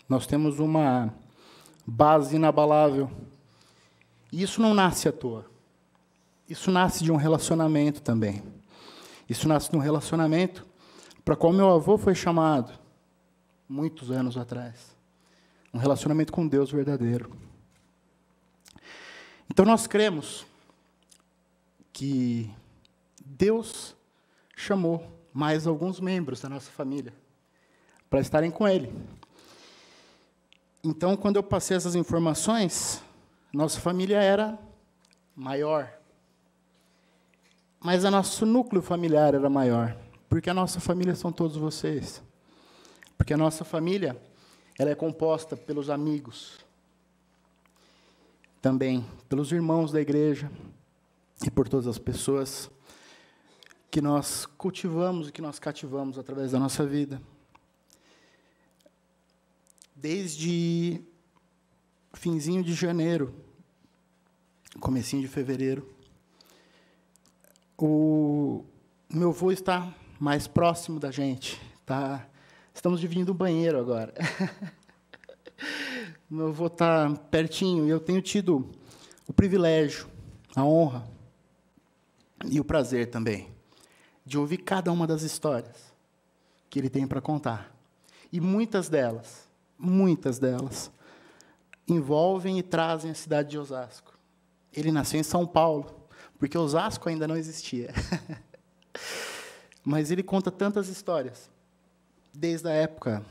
nós temos uma base inabalável. E isso não nasce à toa. Isso nasce de um relacionamento também. Isso nasce de um relacionamento para qual meu avô foi chamado muitos anos atrás. Um relacionamento com Deus verdadeiro. Então, nós cremos que Deus chamou mais alguns membros da nossa família para estarem com Ele. Então, quando eu passei essas informações, nossa família era maior. Mas o nosso núcleo familiar era maior, porque a nossa família são todos vocês. Porque a nossa família, ela é composta pelos amigos, também pelos irmãos da igreja e por todas as pessoas que nós cultivamos e que nós cativamos através da nossa vida. Desde finzinho de janeiro, comecinho de fevereiro. O meu avô está mais próximo da gente. Tá? Estamos dividindo o banheiro agora. Meu avô está pertinho, e eu tenho tido o privilégio, a honra e o prazer também de ouvir cada uma das histórias que ele tem para contar. E muitas delas envolvem e trazem a cidade de Osasco. Ele nasceu em São Paulo, porque Osasco ainda não existia. Mas ele conta tantas histórias, desde a época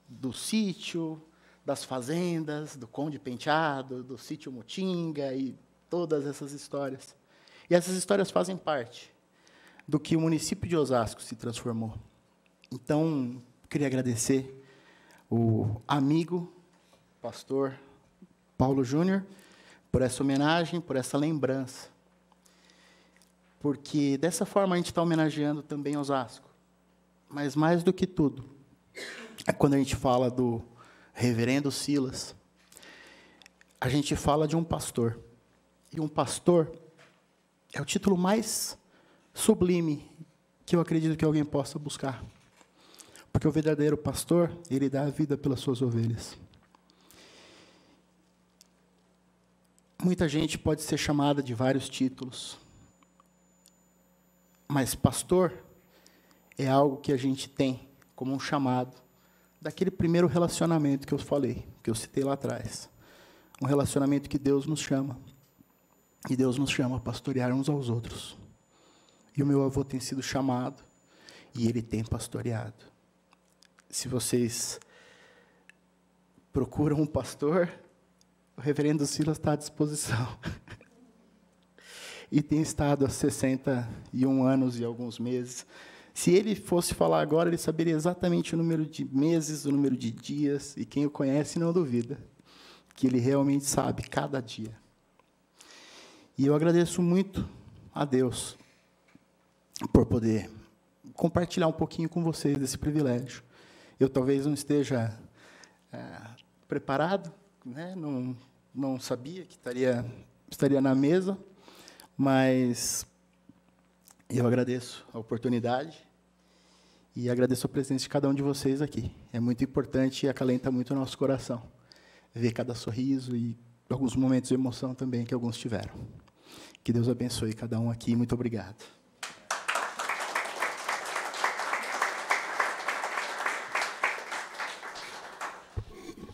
do sítio, das fazendas, do Conde Penteado, do sítio Mutinga e todas essas histórias. E essas histórias fazem parte do que o município de Osasco se transformou. Então, queria agradecer o amigo, pastor Paulo Júnior, por essa homenagem, por essa lembrança. Porque, dessa forma, a gente está homenageando também Osasco. Mas, mais do que tudo, é quando a gente fala do reverendo Silas, a gente fala de um pastor. E um pastor é o título mais sublime que eu acredito que alguém possa buscar. Porque o verdadeiro pastor, ele dá a vida pelas suas ovelhas. Muita gente pode ser chamada de vários títulos, mas pastor é algo que a gente tem como um chamado daquele primeiro relacionamento que eu falei, que eu citei lá atrás. Um relacionamento que Deus nos chama. E Deus nos chama a pastorear uns aos outros. E o meu avô tem sido chamado, e ele tem pastoreado. Se vocês procuram um pastor, o reverendo Silas está à disposição. E tem estado há 61 anos e alguns meses. Se ele fosse falar agora, ele saberia exatamente o número de meses, o número de dias, e quem o conhece não duvida que ele realmente sabe cada dia. E eu agradeço muito a Deus por poder compartilhar um pouquinho com vocês desse privilégio. Eu talvez não esteja preparado, né? Não sabia que estaria na mesa, mas eu agradeço a oportunidade e agradeço a presença de cada um de vocês aqui. É muito importante e acalenta muito o nosso coração ver cada sorriso e alguns momentos de emoção também que alguns tiveram. Que Deus abençoe cada um aqui. Muito obrigado.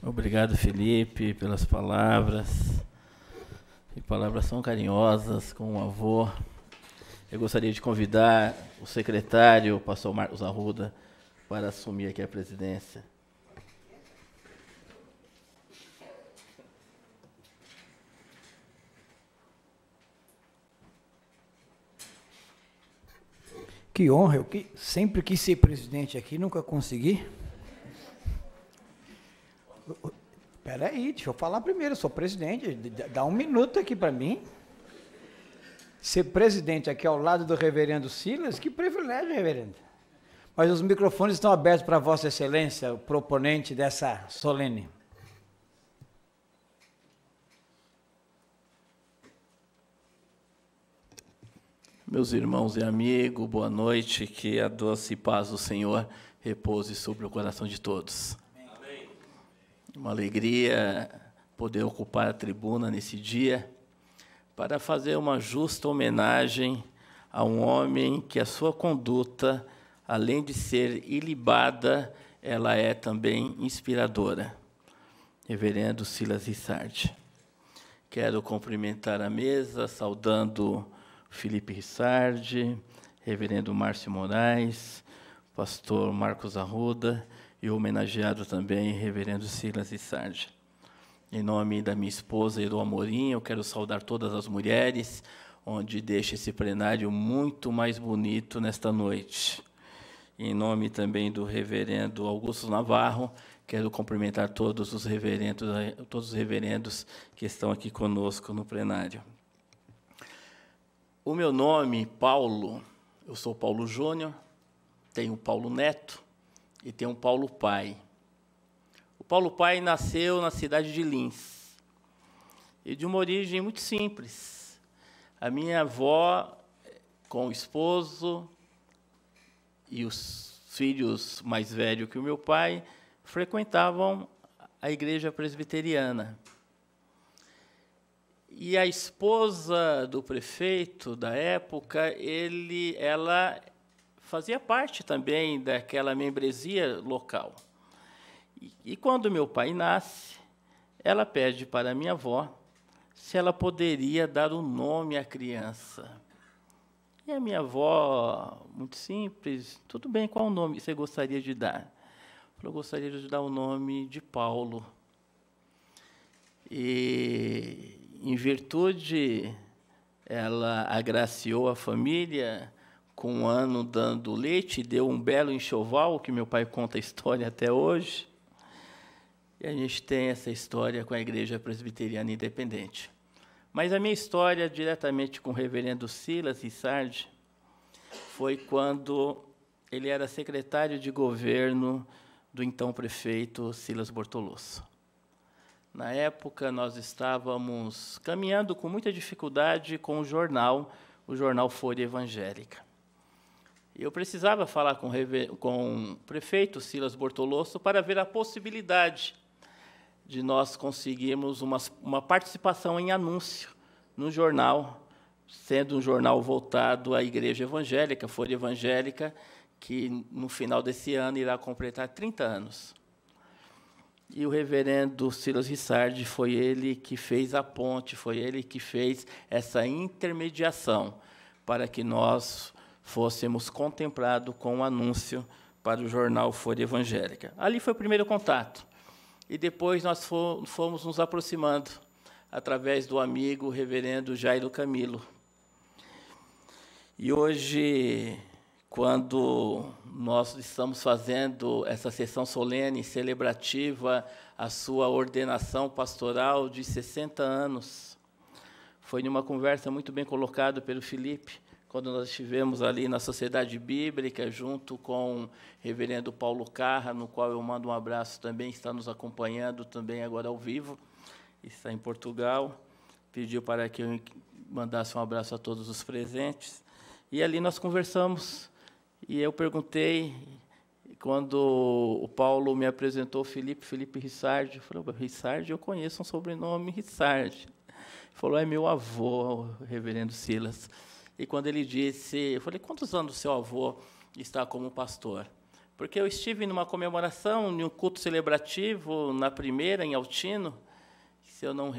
Obrigado, Felipe, pelas palavras. E palavras tão carinhosas com o avô. Eu gostaria de convidar o secretário, o pastor Marcos Arruda, para assumir aqui a presidência. Que honra, eu sempre quis ser presidente aqui, nunca consegui. Espera aí, deixa eu falar primeiro, eu sou presidente, dá um minuto aqui para mim. Ser presidente aqui ao lado do reverendo Silas, que privilégio, reverendo. Mas os microfones estão abertos para Vossa Excelência, o proponente dessa solene. Meus irmãos e amigos, boa noite, que a doce paz do Senhor repouse sobre o coração de todos. Amém. Uma alegria poder ocupar a tribuna nesse dia para fazer uma justa homenagem a um homem que a sua conduta, além de ser ilibada, ela é também inspiradora. Reverendo Silas Rissardi. Quero cumprimentar a mesa, saudando Felipe Rissardi, reverendo Márcio Moraes, pastor Marcos Arruda e o homenageado também, reverendo Silas Rissardi. Em nome da minha esposa e do Amorim, eu quero saudar todas as mulheres, onde deixa esse plenário muito mais bonito nesta noite. Em nome também do reverendo Augusto Navarro, quero cumprimentar todos os reverendos que estão aqui conosco no plenário. O meu nome, Paulo, eu sou Paulo Júnior, tenho Paulo Neto e tenho Paulo Pai. O Paulo Pai nasceu na cidade de Lins, e de uma origem muito simples. A minha avó, com o esposo e os filhos mais velhos que o meu pai, frequentavam a igreja presbiteriana. E a esposa do prefeito da época, ela fazia parte também daquela membresia local. E quando meu pai nasce, ela pede para a minha avó se ela poderia dar o nome à criança. E a minha avó, muito simples, tudo bem, qual o nome você gostaria de dar? Eu gostaria de dar o nome de Paulo. E, em virtude, ela agraciou a família com um ano dando leite, deu um belo enxoval, que meu pai conta a história até hoje. E a gente tem essa história com a Igreja Presbiteriana Independente. Mas a minha história, diretamente com o reverendo Silas Rissardi, foi quando ele era secretário de governo do então prefeito Silas Bortoloso. Na época, nós estávamos caminhando com muita dificuldade com o jornal Folha Evangélica. Eu precisava falar com o prefeito Silas Bortoloso para ver a possibilidade de nós conseguirmos uma participação em anúncio no jornal, sendo um jornal voltado à Igreja Evangélica, Folha Evangélica, que no final desse ano irá completar 30 anos. E o reverendo Silas Rissardi foi ele que fez a ponte, foi ele que fez essa intermediação para que nós fôssemos contemplados com o anúncio para o jornal Folha Evangélica. Ali foi o primeiro contato. E depois nós fomos nos aproximando através do amigo reverendo Jairo Camilo. E hoje, quando nós estamos fazendo essa sessão solene, celebrativa, a sua ordenação pastoral de 60 anos, foi numa conversa muito bem colocada pelo Felipe, quando nós estivemos ali na Sociedade Bíblica, junto com o reverendo Paulo Carra, no qual eu mando um abraço também, está nos acompanhando também agora ao vivo, está em Portugal, pediu para que eu mandasse um abraço a todos os presentes. E ali nós conversamos, e eu perguntei, quando o Paulo me apresentou Felipe Rissardi, eu falei, Rissardi, eu conheço um sobrenome Rissardi. Ele falou, é meu avô, o reverendo Silas. E quando ele disse, eu falei, quantos anos o seu avô está como pastor? Porque eu estive numa comemoração, em um culto celebrativo, na primeira, em Altino, se não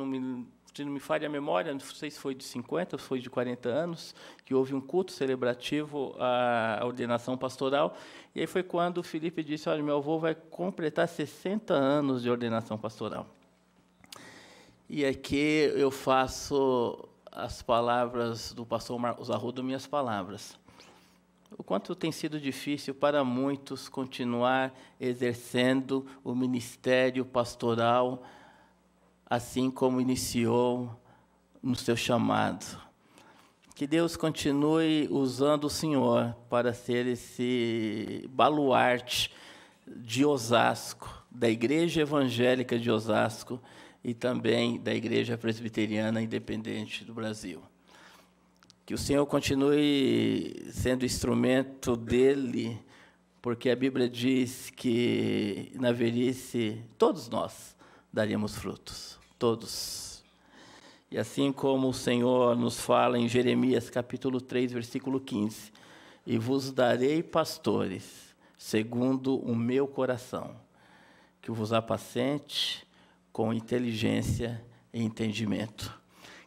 me falha a memória, não sei se foi de 50 ou se foi de 40 anos, que houve um culto celebrativo à ordenação pastoral. E aí foi quando o Felipe disse, olha, meu avô vai completar 60 anos de ordenação pastoral. E aqui eu faço as palavras do pastor Marcos Arruda, minhas palavras. O quanto tem sido difícil para muitos continuar exercendo o ministério pastoral, assim como iniciou no seu chamado. Que Deus continue usando o Senhor para ser esse baluarte de Osasco, da Igreja Evangélica de Osasco, e também da Igreja Presbiteriana Independente do Brasil. Que o Senhor continue sendo instrumento dele, porque a Bíblia diz que, na velhice, todos nós daríamos frutos, todos. E assim como o Senhor nos fala em Jeremias, capítulo 3, versículo 15, e vos darei pastores, segundo o meu coração, que vos apacente com inteligência e entendimento.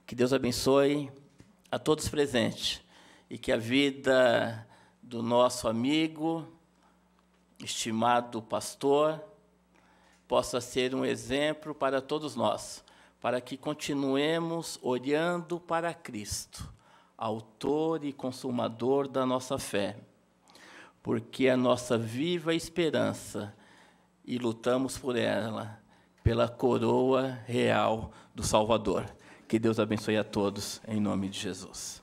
Que Deus abençoe a todos presentes e que a vida do nosso amigo, estimado pastor, possa ser um exemplo para todos nós, para que continuemos olhando para Cristo, autor e consumador da nossa fé, porque a nossa viva esperança, e lutamos por ela, pela coroa real do Salvador. Que Deus abençoe a todos, em nome de Jesus.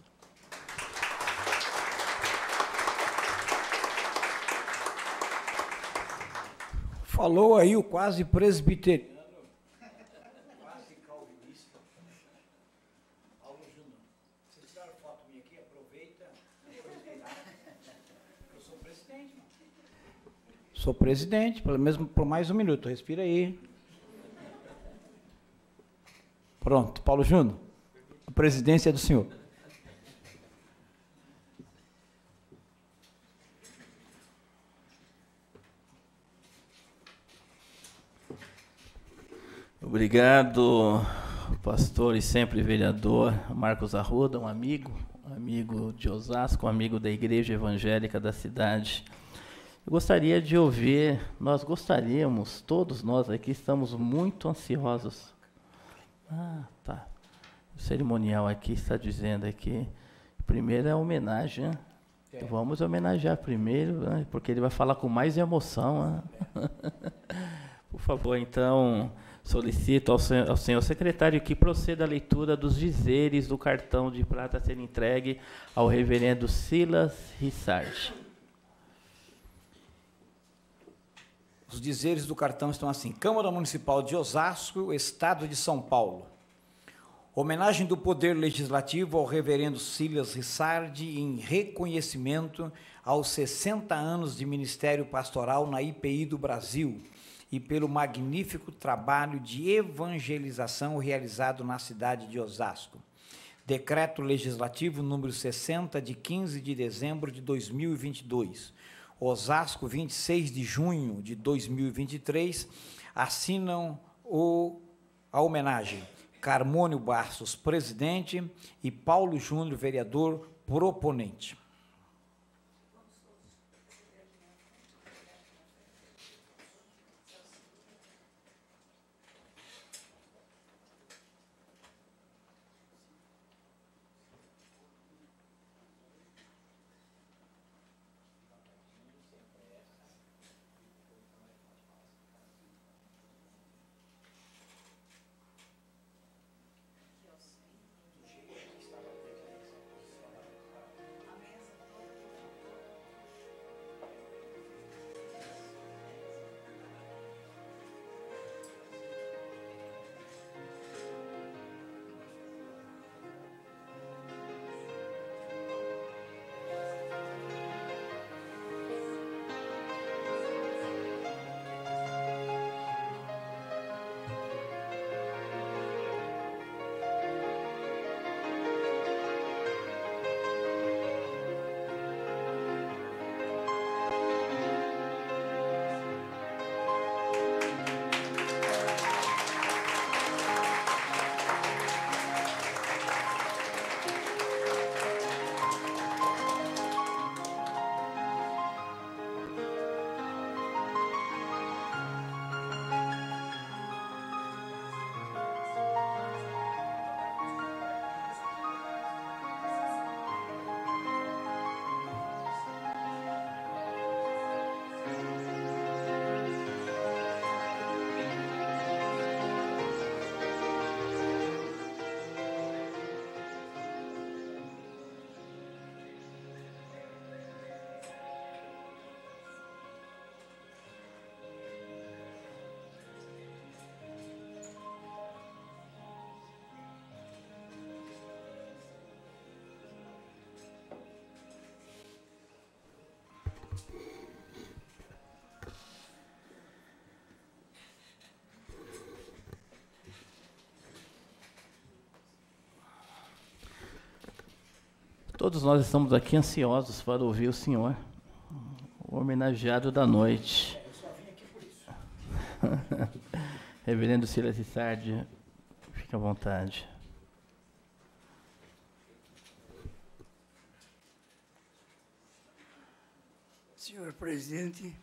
Falou aí o quase presbiteriano, quase calvinista, Paulo Júnior. Sou presidente, pelo menos por mais um minuto. Respira aí. Pronto. Paulo Júnior, a presidência é do senhor. Obrigado, pastor e sempre vereador Marcos Arruda, um amigo de Osasco, um amigo da Igreja Evangélica da cidade. Eu gostaria de ouvir, nós gostaríamos, todos nós aqui estamos muito ansiosos. Tá. O cerimonial aqui está dizendo aqui, primeiro é a homenagem, né? Vamos homenagear primeiro, né? Porque ele vai falar com mais emoção. Né? Por favor, então, solicito ao senhor secretário que proceda a leitura dos dizeres do cartão de prata a ser entregue ao reverendo Silas Rissardi. Os dizeres do cartão estão assim: Câmara Municipal de Osasco, Estado de São Paulo. Homenagem do Poder Legislativo ao reverendo Silas Rissardi em reconhecimento aos 60 anos de Ministério Pastoral na IPI do Brasil e pelo magnífico trabalho de evangelização realizado na cidade de Osasco. Decreto Legislativo número 60, de 15 de dezembro de 2022. Osasco, 26 de junho de 2023, assinam a homenagem Carmônio Bastos, presidente, e Paulo Júnior, vereador, proponente. Todos nós estamos aqui ansiosos para ouvir o senhor, o homenageado da noite. Eu só vim aqui por isso. Reverendo Silas Rissardi, fique à vontade. Senhor presidente,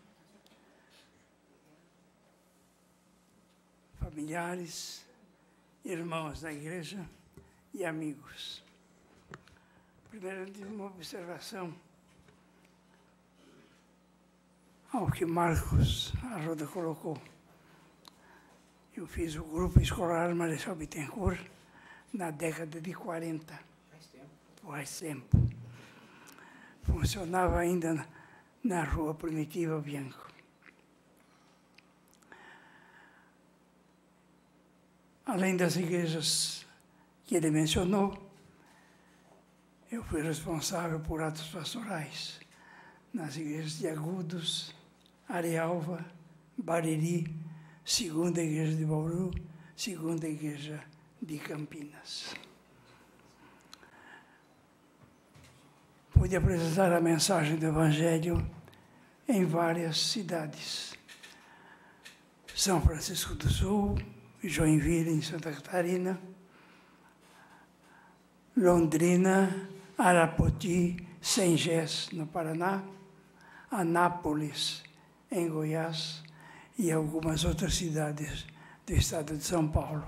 familiares, irmãos da igreja e amigos. Primeiramente, uma observação ao que Marcos Arruda colocou. Eu fiz o grupo escolar Marechal Bittencourt na década de 40. Faz tempo. Funcionava ainda na Rua Primitiva Bianco. Além das igrejas que ele mencionou, eu fui responsável por atos pastorais nas igrejas de Agudos, Arealva, Bariri, Segunda Igreja de Bauru, Segunda Igreja de Campinas. Pude apresentar a mensagem do Evangelho em várias cidades. São Francisco do Sul, Joinville, em Santa Catarina, Londrina, Arapoti, Sengés, no Paraná, Anápolis, em Goiás, e algumas outras cidades do estado de São Paulo.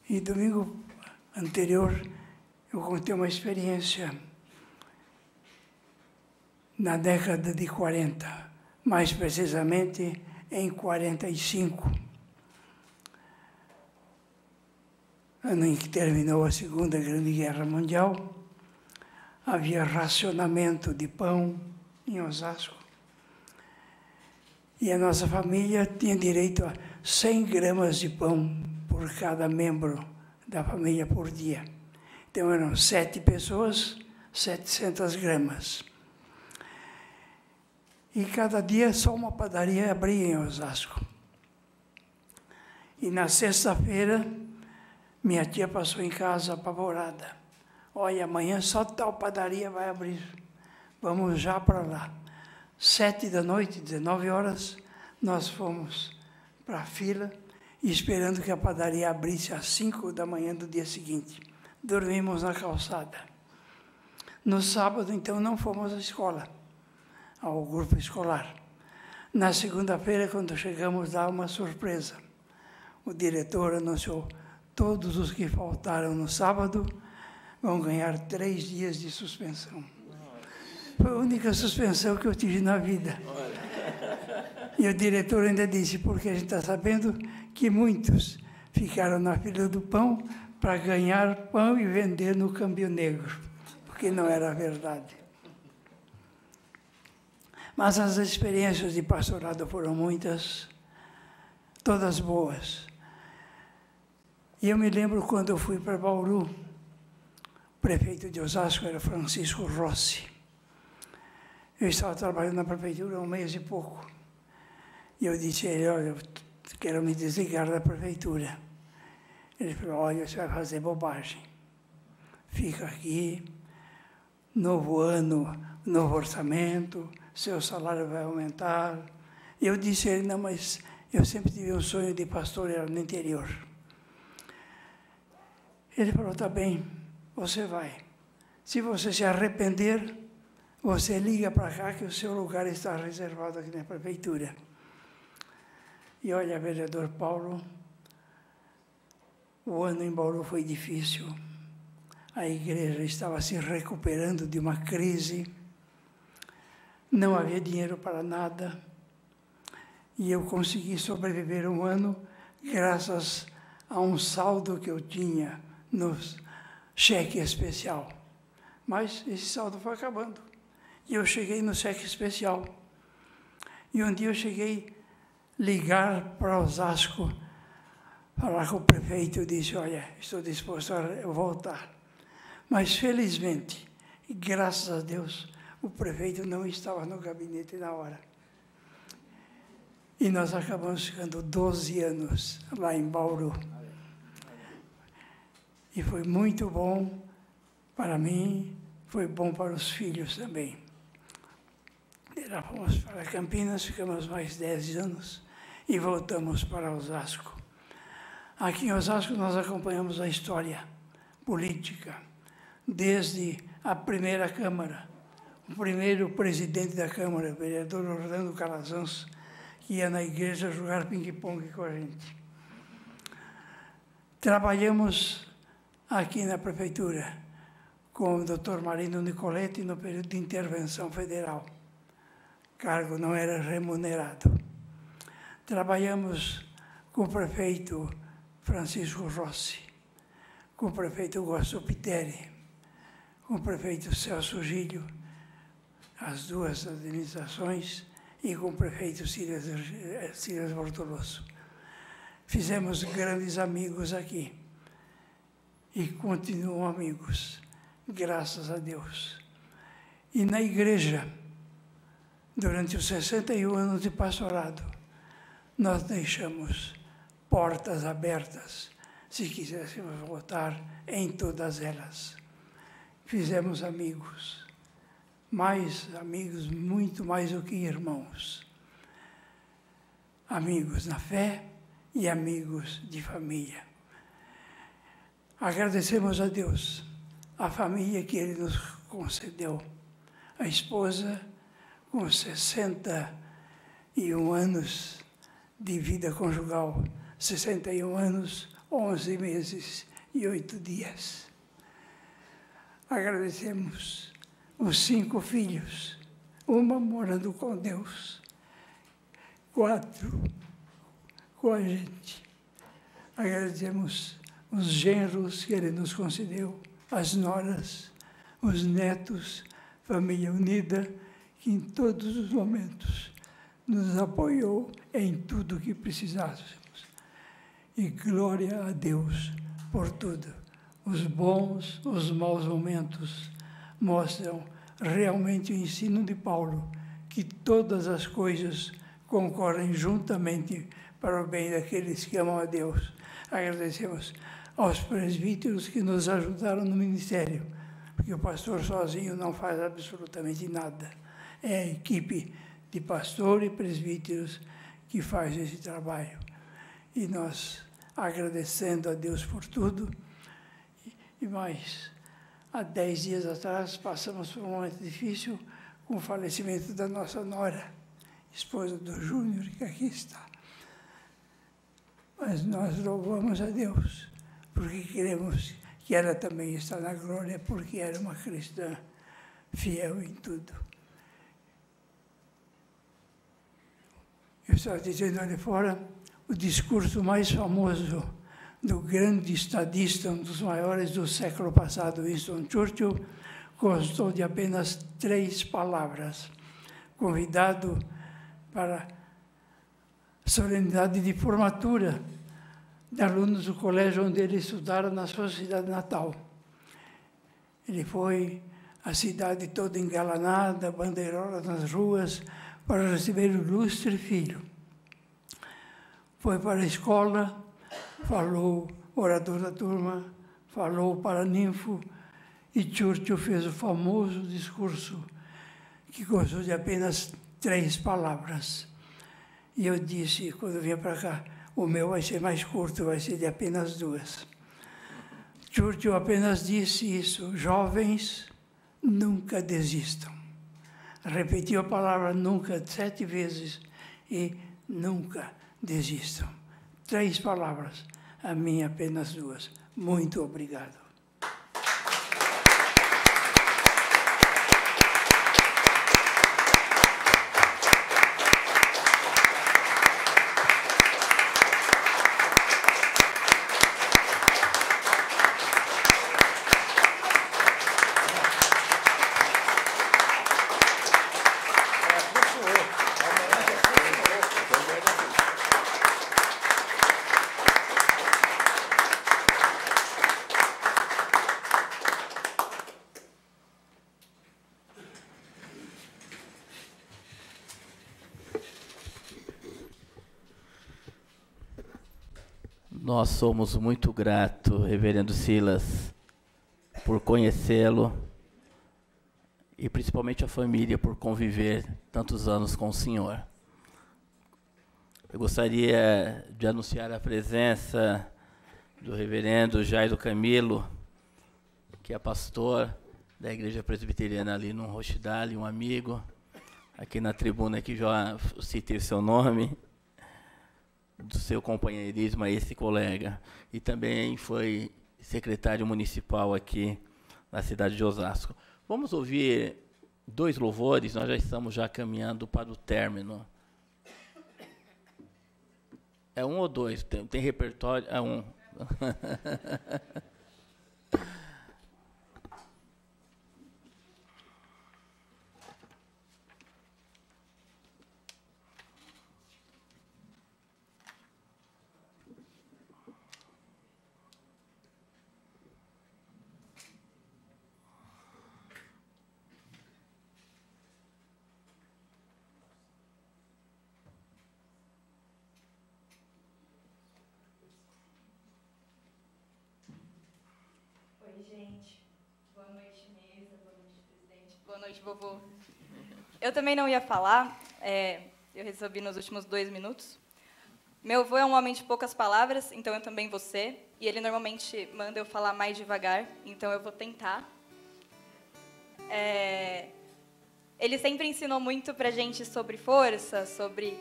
E domingo anterior, eu contei uma experiência na década de 40, mais precisamente em 45, ano em que terminou a Segunda Grande Guerra Mundial. Havia racionamento de pão em Osasco, e a nossa família tinha direito a 100 gramas de pão por cada membro da família por dia. Então eram 7 pessoas, 700 gramas. E cada dia só uma padaria abria em Osasco. E na sexta-feira, minha tia passou em casa apavorada. Olha, amanhã só tal padaria vai abrir. Vamos já para lá. 7 da noite, 19 horas, nós fomos para a fila, esperando que a padaria abrisse às 5 da manhã do dia seguinte. Dormimos na calçada. No sábado, então, não fomos à escola, ao grupo escolar. Na segunda-feira, quando chegamos, dá uma surpresa. O diretor anunciou: todos os que faltaram no sábado vão ganhar 3 dias de suspensão. Foi a única suspensão que eu tive na vida. E o diretor ainda disse, porque a gente está sabendo que muitos ficaram na fila do pão para ganhar pão e vender no câmbio negro, porque não era verdade. Mas as experiências de pastorado foram muitas, todas boas. E eu me lembro quando eu fui para Bauru, o prefeito de Osasco era Francisco Rossi. Eu estava trabalhando na prefeitura há 1 mês e pouco. E eu disse a ele: olha, eu quero me desligar da prefeitura. Ele falou: olha, você vai fazer bobagem. Fica aqui, novo ano, novo orçamento, seu salário vai aumentar. E eu disse a ele: não, mas eu sempre tive um sonho de pastorear no interior. Ele falou: tá bem, você vai. Se você se arrepender, você liga para cá que o seu lugar está reservado aqui na prefeitura. E olha, vereador Paulo, o ano em Bauru foi difícil. A igreja estava se recuperando de uma crise, não havia dinheiro para nada, e eu consegui sobreviver um ano graças a um saldo que eu tinha no cheque especial. Mas esse saldo foi acabando. E eu cheguei no cheque especial. E um dia eu cheguei a ligar para Osasco, falar com o prefeito. Eu disse: olha, estou disposto a voltar. Mas, felizmente, e graças a Deus, o prefeito não estava no gabinete na hora. E nós acabamos ficando 12 anos lá em Bauru. E foi muito bom para mim, foi bom para os filhos também. Lá fomos para Campinas, ficamos mais 10 anos e voltamos para Osasco. Aqui em Osasco nós acompanhamos a história política, desde a primeira Câmara, o primeiro presidente da Câmara, o vereador Orlando Calazans, que ia na igreja jogar ping-pong com a gente. Trabalhamos aqui na prefeitura com o Dr. Marino Nicoletti no período de intervenção federal. O cargo não era remunerado. Trabalhamos com o prefeito Francisco Rossi, com o prefeito Guaçu Piteri, com o prefeito Celso Gílio, as duas administrações, e com o prefeito Silas Bortoloso. Fizemos grandes amigos aqui e continuam amigos, graças a Deus. E na igreja, durante os 61 anos de pastorado, nós deixamos portas abertas, se quiséssemos voltar em todas elas. Fizemos amigos, mais amigos, muito mais do que irmãos. Amigos na fé e amigos de família. Agradecemos a Deus, a família que Ele nos concedeu. A esposa, com 61 anos de vida conjugal, 61 anos, 11 meses e 8 dias. Agradecemos os 5 filhos, uma morando com Deus, 4 com a gente. Agradecemos os genros que Ele nos concedeu, as noras, os netos, família unida, que em todos os momentos nos apoiou em tudo que precisássemos. E glória a Deus por tudo. Os bons, os maus momentos mostram realmente o ensino de Paulo, que todas as coisas concorrem juntamente para o bem daqueles que amam a Deus. Agradecemos aos presbíteros que nos ajudaram no ministério, porque o pastor sozinho não faz absolutamente nada. É a equipe de pastor e presbíteros que faz esse trabalho. E nós, agradecendo a Deus por tudo, e mais, há 10 dias atrás, passamos por um momento difícil com o falecimento da nossa nora, esposa do Júnior, que aqui está. Mas nós louvamos a Deus, porque queremos que ela também está na glória, porque era uma cristã fiel em tudo. Eu estava dizendo ali fora, o discurso mais famoso do grande estadista, um dos maiores do século passado, Winston Churchill, constou de apenas 3 palavras. Convidado para a solenidade de formatura de alunos do colégio onde ele estudara na sua cidade natal. Ele foi à cidade toda engalanada, bandeirolas nas ruas, para receber o ilustre filho. Foi para a escola, falou, orador da turma, falou para Ninfo, e Churchill fez o famoso discurso, que constou de apenas 3 palavras. E eu disse, quando eu vinha para cá, o meu vai ser mais curto, vai ser de apenas 2. Churchill apenas disse isso: jovens, nunca desistam. Repetiu a palavra nunca 7 vezes e nunca desistam. 3 palavras, a minha apenas 2. Muito obrigado. Nós somos muito gratos, reverendo Silas, por conhecê-lo e principalmente a família por conviver tantos anos com o senhor. Eu gostaria de anunciar a presença do reverendo Jairo Camilo, que é pastor da Igreja Presbiteriana ali no Rochdale, um amigo, aqui na tribuna que já citei seu nome, do seu companheirismo a esse colega. E também foi secretário municipal aqui na cidade de Osasco. Vamos ouvir 2 louvores, nós já estamos caminhando para o término. É 1 ou 2? Tem repertório? É 1. Oi, gente. Boa noite, mesa. Boa noite, presidente. Boa noite, vovô. Eu também não ia falar, eu resolvi nos últimos 2 minutos. Meu avô é um homem de poucas palavras, então eu também vou ser. E ele normalmente manda eu falar mais devagar, então eu vou tentar. Ele sempre ensinou muito pra gente sobre força, sobre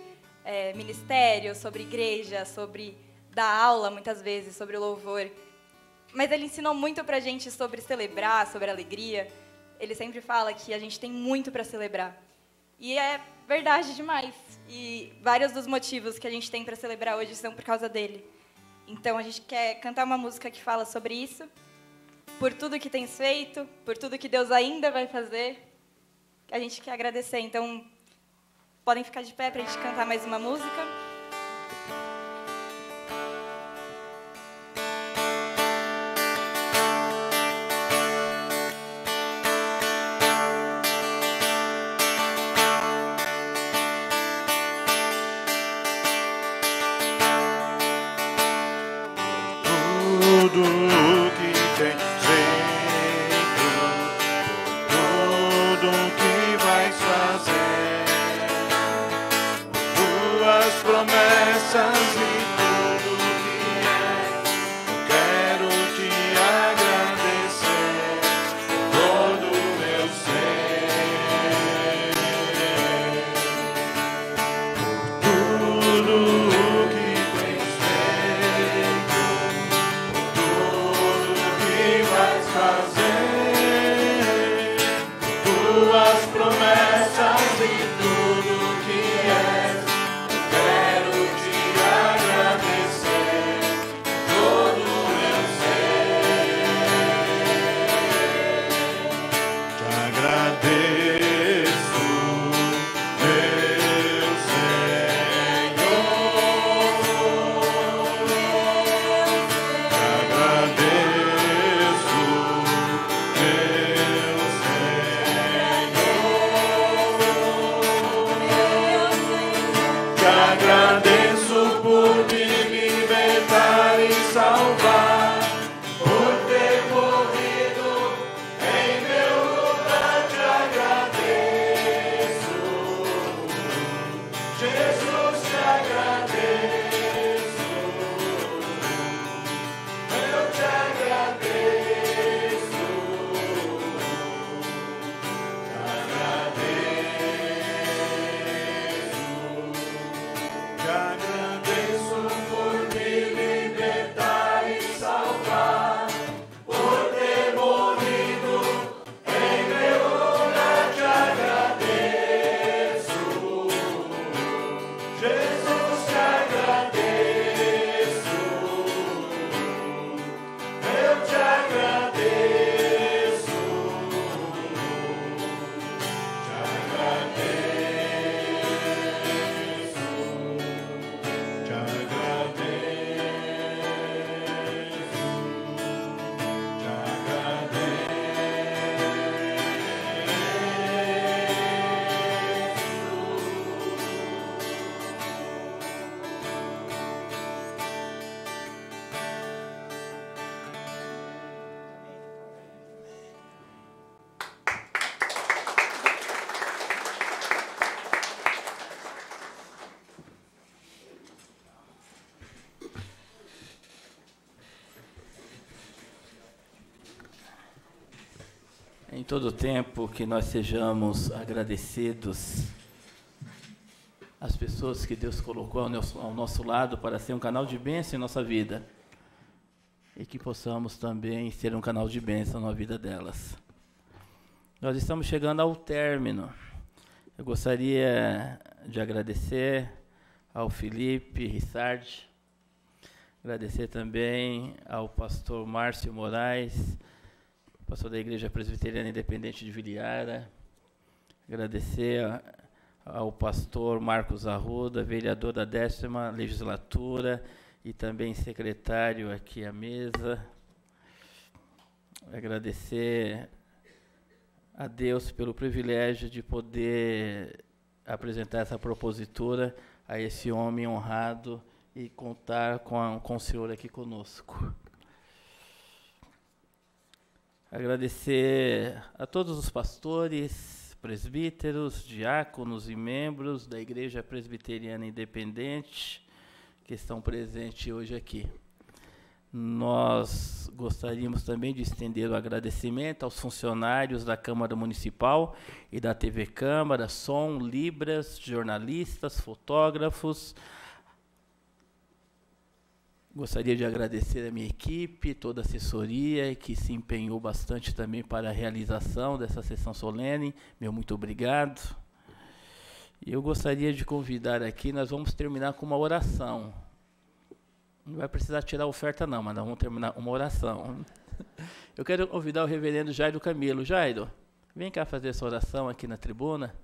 ministério, sobre igreja, sobre dar aula, muitas vezes, sobre louvor. Mas ele ensinou muito pra gente sobre celebrar, sobre alegria. Ele sempre fala que a gente tem muito para celebrar. E é verdade demais. E vários dos motivos que a gente tem para celebrar hoje são por causa dele. Então, a gente quer cantar uma música que fala sobre isso, por tudo que tens feito, por tudo que Deus ainda vai fazer. A gente quer agradecer. Então, podem ficar de pé para a gente cantar mais uma música. Tudo que tem feito, tudo que vais fazer, tuas promessas e tudo que é, quero te agradecer todo o meu ser, por tudo que tens feito, fazer tuas promessas e tudo que és, quero te agradecer todo o meu ser. Te agradeço, meu Senhor, te agradeço. Te agradeço por me libertar e salvar, por ter morrido em meu lugar. Te agradeço, Jesus, te agradeço, eu te agradeço, te agradeço por me libertar e salvar, por ter morrido em meu lugar. Te agradeço, Jesus, te agradeço, eu te agradeço, te agradeço. Te Em todo tempo que nós sejamos agradecidos às pessoas que Deus colocou ao nosso lado para ser um canal de bênção em nossa vida, e que possamos também ser um canal de bênção na vida delas. Nós estamos chegando ao término. Eu gostaria de agradecer ao Felipe Rissardi, agradecer também ao pastor Márcio Moraes, pastor da Igreja Presbiteriana Independente de Viliara, agradecer ao pastor Marcos Arruda, vereador da 10ª Legislatura e também secretário aqui à mesa, agradecer a Deus pelo privilégio de poder apresentar essa propositura a esse homem honrado e contar com o senhor aqui conosco. Agradecer a todos os pastores, presbíteros, diáconos e membros da Igreja Presbiteriana Independente que estão presentes hoje aqui. Nós gostaríamos também de estender o agradecimento aos funcionários da Câmara Municipal e da TV Câmara, som, libras, jornalistas, fotógrafos. Gostaria de agradecer a minha equipe, toda a assessoria, que se empenhou bastante também para a realização dessa sessão solene. Meu muito obrigado. E eu gostaria de convidar aqui, nós vamos terminar com uma oração. Não vai precisar tirar a oferta não, mas nós vamos terminar uma oração. Eu quero convidar o reverendo Jairo Camilo. Jairo, vem cá fazer essa oração aqui na tribuna.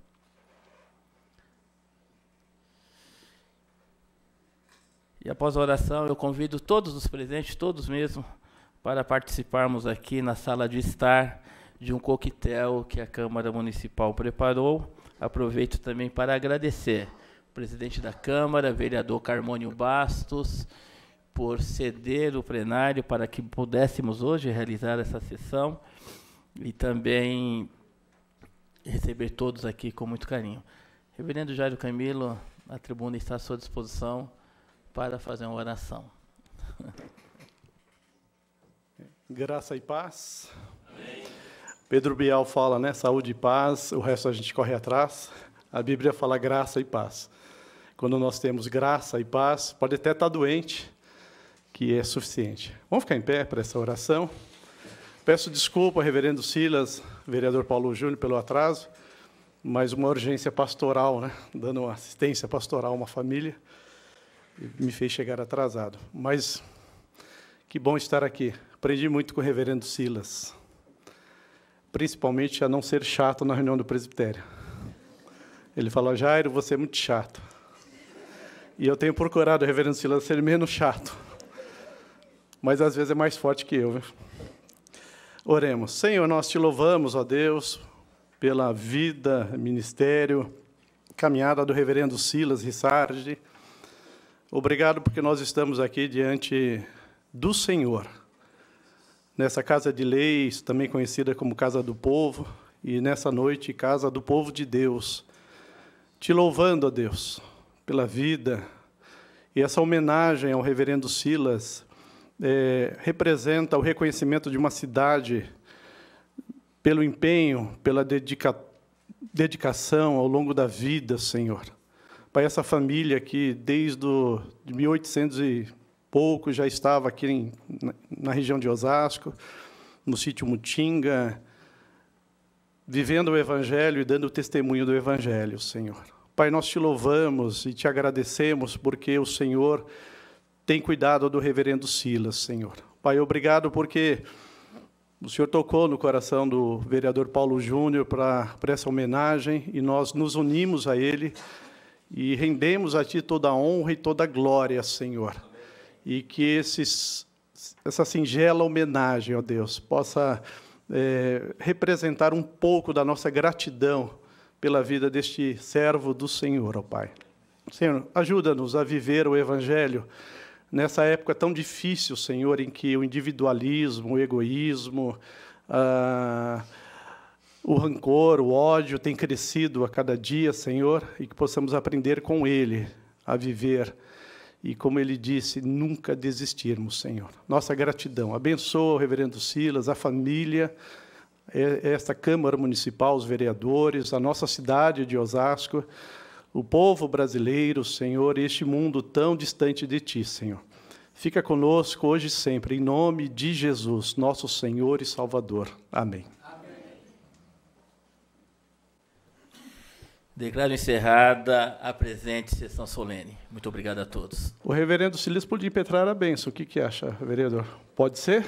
E após a oração, eu convido todos os presentes, todos mesmo, para participarmos aqui na sala de estar de um coquetel que a Câmara Municipal preparou. Aproveito também para agradecer o presidente da Câmara, vereador Carmônio Bastos, por ceder o plenário para que pudéssemos hoje realizar essa sessão e também receber todos aqui com muito carinho. Reverendo Jairo Camilo, a tribuna está à sua disposição para fazer uma oração. Graça e paz. Amém. Pedro Bial fala, né, saúde e paz, o resto a gente corre atrás. A Bíblia fala graça e paz. Quando nós temos graça e paz, pode até estar doente, que é suficiente. Vamos ficar em pé para essa oração. Peço desculpa, reverendo Silas, vereador Paulo Júnior, pelo atraso, mas uma urgência pastoral, né, dando uma assistência pastoral a uma família, me fez chegar atrasado. Mas que bom estar aqui. Aprendi muito com o reverendo Silas, principalmente a não ser chato na reunião do presbitério. Ele falou, Jairo, você é muito chato. E eu tenho procurado o reverendo Silas ser menos chato, mas às vezes é mais forte que eu. Viu? Oremos. Senhor, nós te louvamos, ó Deus, pela vida, ministério, caminhada do reverendo Silas Rissardi. Obrigado porque nós estamos aqui diante do Senhor, nessa casa de leis, também conhecida como Casa do Povo, e nessa noite, Casa do Povo de Deus. Te louvando, ó Deus, pela vida, e essa homenagem ao reverendo Silas representa o reconhecimento de uma cidade pelo empenho, pela dedicação ao longo da vida, Senhor. Pai, essa família que desde 1800 e pouco já estava aqui na região de Osasco, no sítio Mutinga, vivendo o Evangelho e dando testemunho do Evangelho, Senhor. Pai, nós te louvamos e te agradecemos porque o Senhor tem cuidado do reverendo Silas, Senhor. Pai, obrigado porque o Senhor tocou no coração do vereador Paulo Júnior para essa homenagem e nós nos unimos a ele e rendemos a Ti toda a honra e toda a glória, Senhor. E que essa singela homenagem, ó Deus, possa representar um pouco da nossa gratidão pela vida deste servo do Senhor, ó Pai. Senhor, ajuda-nos a viver o Evangelho nessa época tão difícil, Senhor, em que o individualismo, o egoísmo, o rancor, o ódio tem crescido a cada dia, Senhor, e que possamos aprender com Ele a viver. E, como Ele disse, nunca desistirmos, Senhor. Nossa gratidão. Abençoa o reverendo Silas, a família, esta Câmara Municipal, os vereadores, a nossa cidade de Osasco, o povo brasileiro, Senhor, e este mundo tão distante de Ti, Senhor. Fica conosco hoje e sempre, em nome de Jesus, nosso Senhor e Salvador. Amém. Declaro encerrada a presente sessão solene. Muito obrigado a todos. O reverendo Silas podia impetrar a bênção. O que acha, vereador? Pode ser?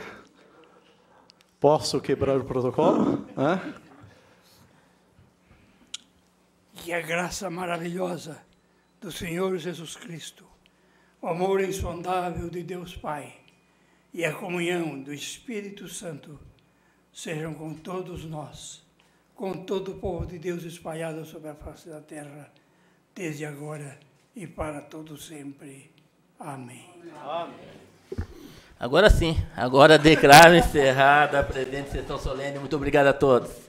Posso quebrar o protocolo? Que a graça maravilhosa do Senhor Jesus Cristo, o amor insondável de Deus Pai e a comunhão do Espírito Santo sejam com todos nós, com todo o povo de Deus espalhado sobre a face da terra, desde agora e para todo sempre. Amém. Amém. Agora sim, agora declaro encerrada a presente sessão solene. Muito obrigado a todos.